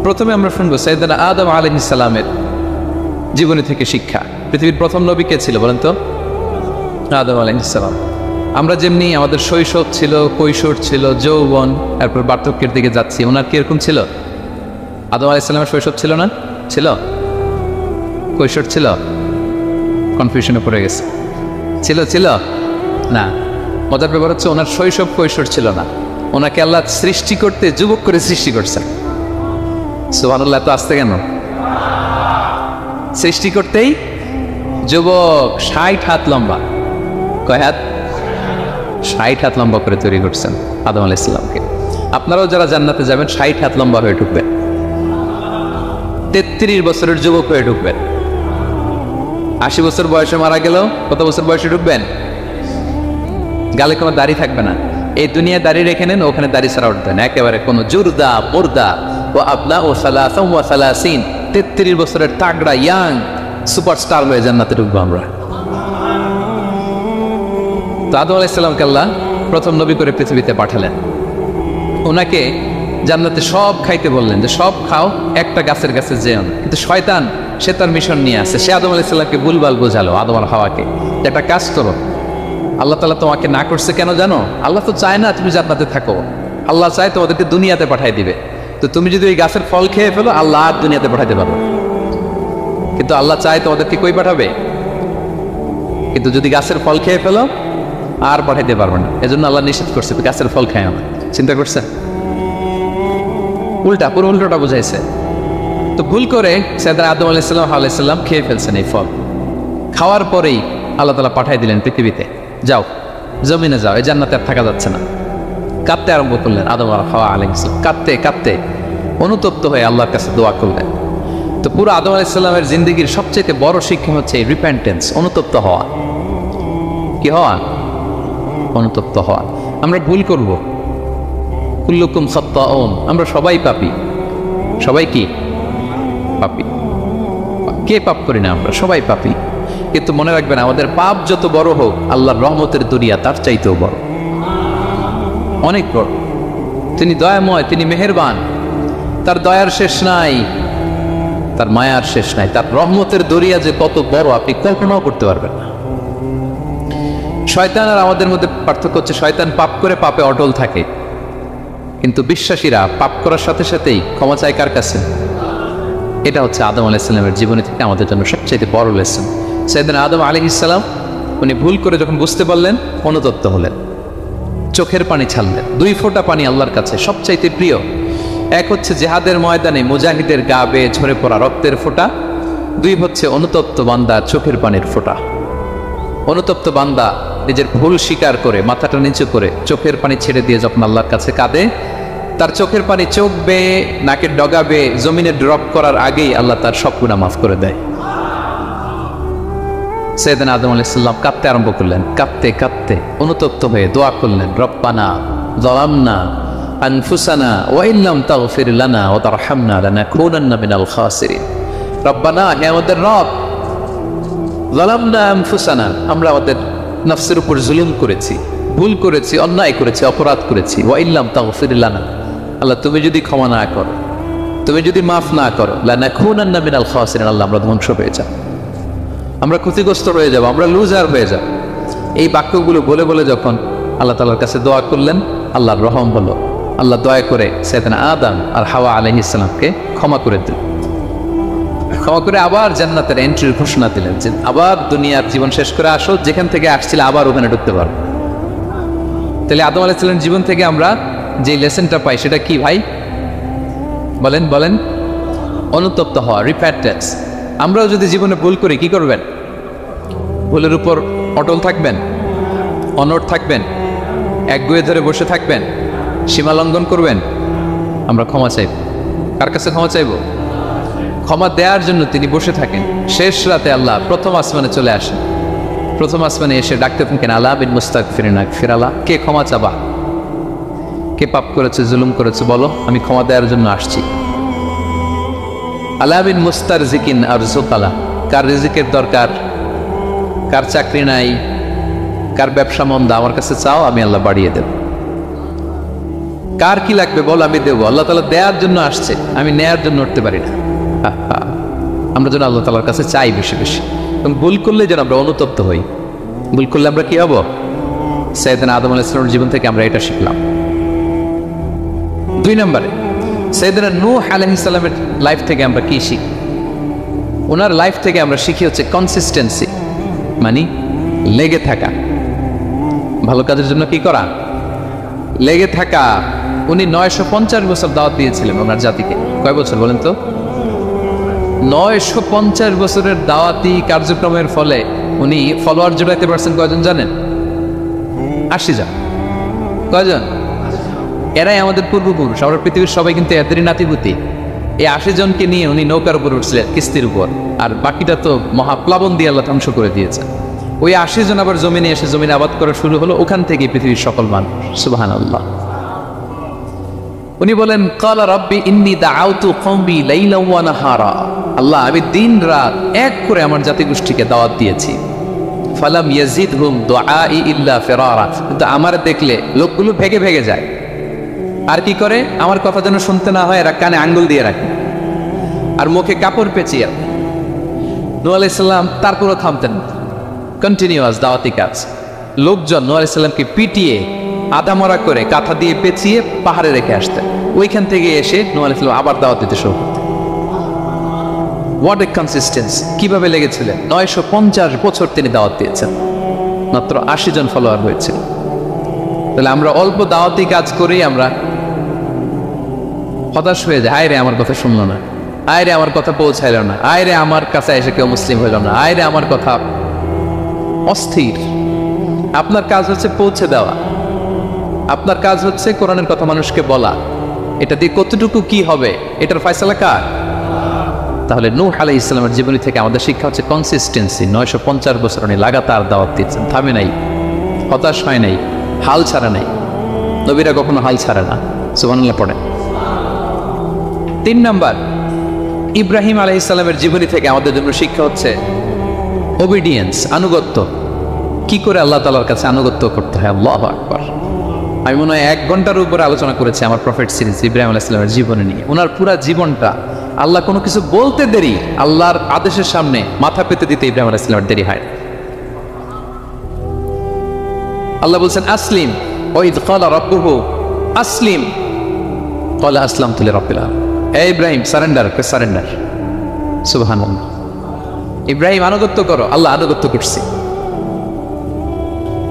প্রথমে আমরা শুনবো সাইয়েদনা আদম আলাইহিস সালামের জীবনী থেকে শিক্ষা। পৃথিবীর প্রথম নবী কে ছিল বলেন তো? আদম আলাইহিস সালাম। আমরা যেমনি আমাদের শৈশব ছিল, কৈশোর ছিল, যৌবন, এরপর বার্ধক্যের দিকে যাচ্ছি, ওনার কি এরকম ছিল? আদম আলাইহিস সালামের শৈশব ছিল না? ছিল? কৈশোর ছিল? কনফিউশনে পড়ে গেছে। ছিল না। মজার ব্যাপার হচ্ছে ওনার শৈশব কৈশোর ছিল না, ওনাকে আল্লাহ সৃষ্টি করতে যুবক করে সৃষ্টি করছেন। সুবহানাল্লাহ, তো আসতে কেন? সৃষ্টি করতেই যুবক, 60 হাত লম্বা। কয় হাত? 60 হাত লম্বা করে তৈরি করছেন আদম আলাইহিস সালামকে। আপনারাও যারা জান্নাতে যাবেন 60 হাত লম্বা হয়ে ঢুকবেন, 33 বছরের যুবক হয়ে ঢুকবেন। 80 বছর বয়সে মারা গেলেও কত বছর বয়সে ঢুকবেন? গালে কোনো দাড়ি থাকবে না। এই দুনিয়া দাড়ি রেখে নেন, ওখানে দাড়ি ছাড়া উঠবেন একেবারে কোনো জুরদা মুর্দা ও আবলা ও সালাসা ওয়া সালাসিন। 33 বছরের তাগড়া ইয়াং সুপারস্টার হয়ে জান্নাতে ঢুকবো আমরা। তো আদম আলাইহিস সালামকে আল্লাহ প্রথম নবী করে পৃথিবীতে পাঠালেন। ওনাকে জান্নাতে সব খাইতে বললেন যে সব খাও, একটা গাছের কাছে যেও না। কিন্তু শয়তান সে তার মিশন নিয়ে আসে। সে আদম আলাইহিস সালামকে ভুলভাল বোঝালো, আদম আর হাওয়াকে, যে একটা কাজ করো, আল্লাহ তাআলা তোমাকে না করছে কেন জানো? আল্লাহ তো চায় না তুমি জান্নাতে থাকো, আল্লাহ চায় তোমাদেরকে দুনিয়াতে পাঠাই দিবে। তো তুমি যদি ওই গাছের ফল খেয়ে ফেলো, আল্লাহ আর দুনিয়াতে পাঠাইতে পারবে। কিন্তু আল্লাহ চায় তোমাদেরকে কই পাঠাবে? কিন্তু যদি গাছের ফল খেয়ে ফেলো আর পাঠাইতে পারবে না। এজন্য আল্লাহ নিষেধ করছে গাছের ফল খায় না। চিন্তা করছে? উল্টা, পুরো উল্টোটা বুঝাইছে। তো ভুল করে সাইয়েদনা আদম আলাইহিস সালাম হাওয়া আলাইহিস সালাম খেয়ে ফেলছেন এই ফল। খাওয়ার পরেই আল্লাহ তাআলা পাঠাই দিলেন পৃথিবীতে, যাও জমিনে যাও, এই জান্নাতে আর থাকা যাচ্ছে না। কাঁদতে আরম্ভ করলেন আদম আর হাওয়া আলাইহিস সালাম, কাঁদতে কাঁদতে অনুতপ্ত হয়ে আল্লাহর কাছে দোয়া করলেন। তো পুরো আদম আলাইহিস সালামের জিন্দেগির সবচেয়ে বড় শিক্ষা হচ্ছে এই রিপেন্টেন্স, অনুতপ্ত হওয়া। কি হওয়া? অনুতপ্ত হওয়া। আমরা ভুল করব, কুল্লুকুম খাত্তাউন, আমরা সবাই পাপী। সবাই কি পাপী? কে পাপ করি না? আমরা সবাই পাপী। কিন্তু মনে রাখবেন, আমাদের পাপ যত বড় হোক, আল্লাহর রহমতের দরিয়া তার চাইতেও বড়, অনেক বড়। তিনি দয়াময়, তিনি মেহেরবান, তার দয়ার শেষ নাই, তার মায়ার শেষ নাই। তার রহমতের দরিয়া যে কত বড় আপনি কল্পনাও করতে পারবেন না। শয়তান আর আমাদের মধ্যে পার্থক্য হচ্ছে, শয়তান পাপ করে পাপে অটল থাকে, কিন্তু বিশ্বাসীরা পাপ করার সাথে সাথেই ক্ষমা চায় কার কাছে? এটা হচ্ছে আদম আলাইহিস সালামের জীবনী থেকে আমাদের জন্য সবচেয়ে বড় লেসন। সাইয়েদনা আদম আলাইহিস সালাম উনি ভুল করে যখন বুঝতে পারলেন, অনুতপ্ত হলেন, চোখের পানি ছাড়লেন। 2 ফোঁটা পানি আল্লাহর কাছে সবচাইতে প্রিয়। এক হচ্ছে জিহাদের ময়দানে মুজাহিদের গা বেয়ে ঝরে পড়া রক্তের ফোঁটা, 2 হচ্ছে অনুতপ্ত বান্দা চোখের পানির ফোঁটা। অনুতপ্ত বান্দা নিজের ভুল স্বীকার করে মাথাটা নিচু করে চোখের পানি ছেড়ে দিয়ে যখন আল্লাহর কাছে কাঁদে, তার চোখের পানি চোখ বেয়ে নাকের ডগা বেয়ে জমিনে ড্রপ করার আগেই আল্লাহ তার সব গুনাহ মাফ করে দেয়। সাইয়েদনা আদম আলাইহিস সালাম কাঁদতে আরম্ভ করলেন। কাঁদতে কাঁদতে অনুতপ্ত হয়ে দোয়া করলেন, রব্বানা যালামনা আনফুসানা ওয়া ইল্লাম তাগফির লানা ওয়া তারহামনা লানাকুনান্না মিনাল খাসিরিন। রব্বানা, হে আমাদের রব, যালামনা আনফুসানা, আমরা আমাদের নফসের উপর জুলুম করেছি, ভুল করেছি, অন্যায় করেছি, অপরাধ করেছি। ওয়া ইল্লাম তাগফির লানা, আল্লাহ তুমি যদি ক্ষমা না করো, তুমি যদি মাফ না করো, লানাকুনান্না মিনাল খাসিরিন, আল্লাহ আমরা ধ্বংস হয়ে যাব, আমরা ক্ষতিগ্রস্ত হয়ে যাব, আমরা লুজার হয়ে যাব। এই বাক্যগুলো বলে বলে যখন আল্লাহ তাআলার কাছে দোয়া করলেন, আল্লাহর রহম হলো। আল্লাহ দয়া করে সাইয়েদনা আদম আর হাওয়া আলাইহিস সালামকে ক্ষমা করে দিলেন। ক্ষমা করে আবার জান্নাতের এন্ট্রির ঘোষণা দিলেন যে আবার দুনিয়ার জীবন শেষ করে আসো, যেখান থেকে আসছিলে আবার ওখানে ঢুকতে পারো। তাহলে আদম আলাইহিস সালামের জীবন থেকে আমরা যে লেসনটা পাই সেটা কি ভাই? বলেন বলেন। অনুতপ্ত হওয়া, রিপেন্টেন্স। আমরাও যদি জীবনে ভুল করি কি করবেন? ভুলের উপর অটল থাকবেন, অনড় থাকবেন, একগুঁয়ে ধরে বসে থাকবেন, সীমা লঙ্ঘন করবেন? আমরা ক্ষমা চাইব। কার কাছে ক্ষমা চাইব? ক্ষমা দেওয়ার জন্য তিনি বসে থাকেন। শেষ রাতে আল্লাহ প্রথম আসমানে চলে আসেন। প্রথম আসমানে এসে ডাকতে থাকেন, আলা বিন মুস্তাগফিরিন আগফিরালা, কে ক্ষমা চাবা? কে পাপ করেছে, জুলুম করেছে, বলো, আমি ক্ষমা দেওয়ার জন্য আসছি। আলা বিন মুস্তারজিকিন আরজুকালা, কার রিজিকের দরকার, কার চাকরি নাই, কার ব্যবসা মন্দা, আমার কাছে চাও, আমি আল্লাহ বাড়িয়ে দেব। কার কি লাগবে বল, আমি দেবো। আল্লাহ তাআলা দেওয়ার জন্য আসছে, আমি নেয়ার জন্য উঠতে পারি না। আমরা যেন আল্লাহ তাআলার কাছে চাই বেশি বেশি, এবং ভুল করলে যেন আমরা অনুতপ্ত হই। ভুল করলে আমরা কি হব? সাইয়েদনা আদম আলাইহিস সালামের জীবন থেকে আমরা এটা শিখলাম। 2 নম্বরে সাইয়েদনা নূহ আলাইহিস সালামের লাইফ থেকে আমরা কি শিখি? ওনার লাইফ থেকে আমরা শিখি হচ্ছে কনসিস্টেন্সি, মানে লেগে থাকা। ভালো কাজের জন্য কি করা? লেগে থাকা। উনি 950 বছর দাওয়াত দিয়েছিলেন ওনার জাতিকে। কয় বছর বলেন তো? 950 বছরের দাওয়াতি কার্যক্রমের ফলে উনি ফলোয়ার জোড়াইতে পারছেন কয়জন জানেন? 80 জন। কয়জন? এরাই আমাদের পূর্বপুরুষ। আমরা পৃথিবীর সবাই কিন্তু এদেরই নাতিপুতি। এই 80 জনকে নিয়ে উনি নৌকার উপর উঠছিলেন, কিস্তির উপর, আর বাকিটা তো মহাপ্লাবন দিয়ে আল্লাহ ধ্বংস করে দিয়েছেন। ওই 80 জন আবার জমিনে এসে জমিনে আবাদ করা শুরু হলো, ওখান থেকে পৃথিবীর সকল মানুষ। সুবহানাল্লাহ। উনি বলেন ক্বালা রাব্বি ইন্নী দাআউতু কওমি লাইলা ওয়া নাহারা, আল্লাহ আমি দিন রাত এক করে আমার জাতিগোষ্ঠীকে দাওয়াত দিয়েছি। ফালাম ইয়াজিদহুম দুআই ইল্লা ফিরারা, কিন্তু আমার দেখলে লোকগুলো ভেগে ভেগে যায়। আর কি করে? আমার কথা যেন শুনতে না হয় এরা কানে আঙ্গুল দিয়ে রাখে আর মুখে কাপড় পেঁচিয়ে। নূহ আলাইহিস সালাম তারপরও থামতেন না, কন্টিনিউয়াস দাওয়াতি কাজ। লোকজন নূহ আলাইহিস সালামকে পিটিয়ে আধামরা করে কাঁথা দিয়ে পেঁচিয়ে পাহাড়ে রেখে আসতেন। ওইখান থেকে এসে নূহ আলাইহিস সালাম আবার দাওয়াত দিতে শুরু করতেন। What a consistency! কিভাবে লেগেছিলেন? 950 বছর তিনি দাওয়াত দিয়েছেন, মাত্র 80 জন ফলোয়ার হয়েছিল। তাহলে আমরা অল্প দাওয়াতি কাজ করেই আমরা হতাশ হয়ে যায়। আয় রে আমার কথা শুনলো না, আয় রে আমার কথা পৌঁছাইল না, আয় রে আমার কাছে এসে কেউ মুসলিম হইল না, আয় রে আমার কথা। অস্থির। আপনার কাজ হচ্ছে পৌঁছে দেওয়া, আপনার কাজ হচ্ছে কোরআনের কথা মানুষকে বলা। এটা দিয়ে কতটুকু কি হবে এটার ফয়সালা কার? তাহলে নূহ আলাইহিস সালামের জীবনী থেকে আমাদের শিক্ষা হচ্ছে কনসিস্টেন্সি। 950 বছর উনি লাগাতার দাওয়াত দিচ্ছেন, থামে নাই, হতাশ হয় নাই, হাল ছাড়া নাই। নবীরা কখনো হাল ছাড়ে না। সুবহানাল্লাহ পড়ে। 3 নাম্বার, ইব্রাহিম আলাইহিস সালামের জীবনী থেকে আমাদের জন্য শিক্ষা হচ্ছে ওবিডিয়েন্স, আনুগত্য। কি করে আল্লাহ তাআলার কাছে আনুগত্য করতে হয়। আল্লাহু আকবার। আমি মনে হয় 1 ঘন্টার উপরে আলোচনা করেছি আমার প্রফেট সিরিজ ইব্রাহিম আলাইহিস সালামের জীবনী নিয়ে। ওনার পুরা জীবনটা, আল্লাহ কোনো কিছু বলতে দেরি, আল্লাহর আদেশের সামনে মাথা পেতে দিতে ইব্রাহিম আলাইহিস সালামের দেরি হয়। আল্লাহ বলছেন আসলিম, ওয়াইদ ক্বালা রাব্বুহু আসলিম ক্বালা আসলামতু লিরাব্বিল আলামিন। এই ইব্রাহিম সারেন্ডার, সারেন্ডার। সুবহানাল্লাহ। ইব্রাহিম আনুগত্য করো, আল্লাহ আনুগত্য করছে।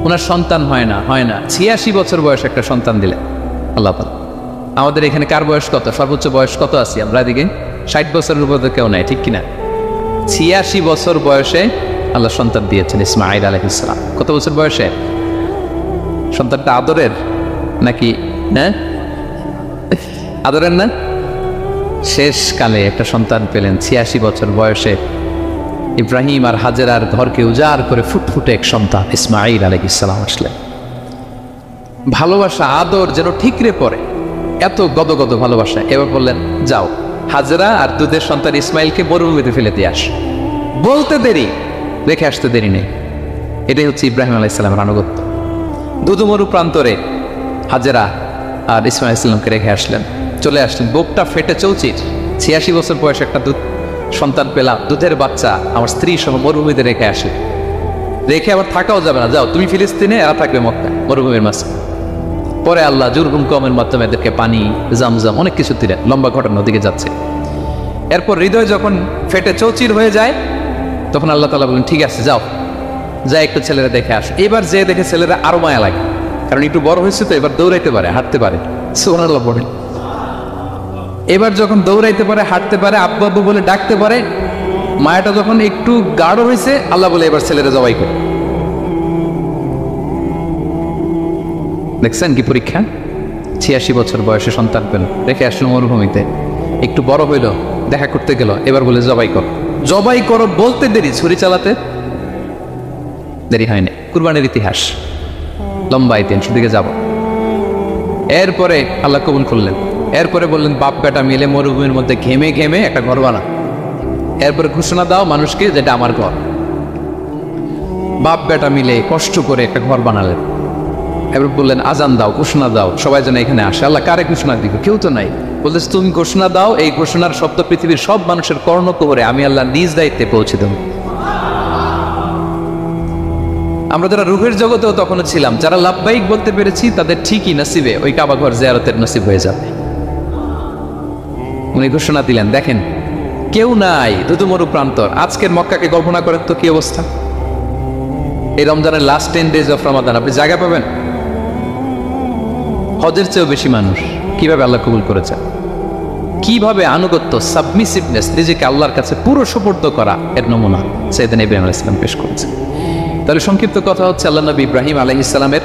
ওনার সন্তান হয় না, 86 বছর বয়স একটা সন্তান দিলেন আল্লাহ তাআলা। আমাদের এখানে কার বয়স কত? সর্বোচ্চ বয়স কত আছি আমরা? এদিকে 60 বছরের উপর কেউ নাই, ঠিক কিনা? 86 বছর বয়সে আল্লাহ সন্তান দিয়েছেন ইসমাঈল আলাইহিস সালাম। কত বছর বয়সে? সন্তানটা আদরের নাকি না? আদরের না? শেষকালে একটা সন্তান পেলেন 86 বছর বয়সে। ইব্রাহিম আর হাজেরার ঘরকে উজাড় করে ফুটফুটে এক সন্তান ইসমাঈল আলাইহিস সালাম আসলেন। ভালোবাসা, আদর যেন ঠিকরে পড়ে, এত গদগদ ভালোবাসা। এবার বললেন যাও হাজেরা আর দুধের সন্তান ইসমাইলকে মরুভূমিতে ফেলে দিয়ে আস। বলতে দেরি, রেখে আসতে দেরি নেই। এটাই হচ্ছে ইব্রাহিম আলাইহিস সালামের আনুগত্য। দুধুমরু প্রান্তরে হাজেরা আর ইসমাইল আলাইহিস সালামকে রেখে আসলেন, চলে আসলেন। বুকটা ফেটে চৌচির, 86 বছর বয়সে একটা দুধ সন্তান পেলাম, দুধের বাচ্চা আমার স্ত্রী সহ মরুভূমিতে রেখে আসে। রেখে আবার থাকাও যাবে না, যাও তুমি ফিলিস্তিনে, এরা থাকবে মক্কায় মরুভূমির মাঝে। পরে আল্লাহ জুরহুম কওমের মাধ্যমে এদেরকে পানি, জামজাম অনেক কিছু দিলেন। লম্বা ঘটনা ওদিকে যাচ্ছে। এরপর হৃদয় যখন ফেটে চৌচির হয়ে যায় তখন আল্লাহ তাআলা বলেন ঠিক আছে যাও, যা একটু ছেলেরা দেখে আস। এবার যে দেখে ছেলেরা আরো মায়া লাগে, কারণ একটু বড় হয়েছে তো, এবার দৌড়াইতে পারে, হাঁটতে পারে। সুবহানাল্লাহ বলেন। এবার যখন দৌড়াইতে পারে, হাঁটতে পারে, আব্বু আব্বু বলে ডাকতে পারে, মায়াটা যখন একটু গাঢ় হয়েছে, আল্লাহ বলে এবার ছেলেরা জবাই করে। দেখছেন কি পরীক্ষা? 86 বছর বয়সে সন্তান পেল, রেখে আসলো মরুভূমিতে। একটু বড় হইল, দেখা করতে গেল, এবার বলে জবাই কর। জবাই করো বলতে দেরি, ছুরি চালাতে দেরি হয়নি। কুরবানির ইতিহাস লম্বা ইতিহাস, দিকে যাব। এরপরে আল্লাহ কবুল করলেন। এরপরে বললেন বাপ বেটা মিলে মরুভূমির মধ্যে ঘেমে ঘেমে একটা ঘর বানা। এরপরে ঘোষণা দাও মানুষকে যেটা আমার ঘর। বাপ বেটা মিলে কষ্ট করে একটা ঘর বানালেন। এবার বললেন আজান দাও, ঘোষণা দাও, সবাই যেন এখানে আসে। আল্লাহ কারে ঘোষণা দিবে? কেউ তো নাই। বলতেছে তুমি ঘোষণা দাও, এই ঘোষণার শব্দ পৃথিবীর সব মানুষের কর্ণকুহরে আমি আল্লাহ নিজ দায়িত্বে পৌঁছে দেব। আমরা যারা রুহের জগতেও তখনও ছিলাম, যারা লাব্বাইক বলতে পেরেছি, তাদের ঠিকই নসিবে ওই কাবা ঘর জিয়ারতের নসিব হয়ে যাবে। উনি ঘোষণা দিলেন, দেখেন কেউ নাই, দুধুমরু প্রান্তর। আজকের মক্কাকে কল্পনা করেন তো কি অবস্থা। এই রমজানের লাস্ট 10 days অফ রমাদান আপনি জায়গা পাবেন? হজের চেয়েও বেশি মানুষ। কিভাবে আল্লাহ কবুল করেছেন, কিভাবে আনুগত্য, সাবমিসিভনেস, নিজেকে আল্লাহর কাছে পুরো সুপর্দ করা, এর নমুনা সাইয়েদনা ইব্রাহিম আলাইহিস সালাম পেশ করেছেন। তাহলে সংক্ষিপ্ত কথা হচ্ছে, আল্লাহ নবী ইব্রাহিম আলাইহিস সালামের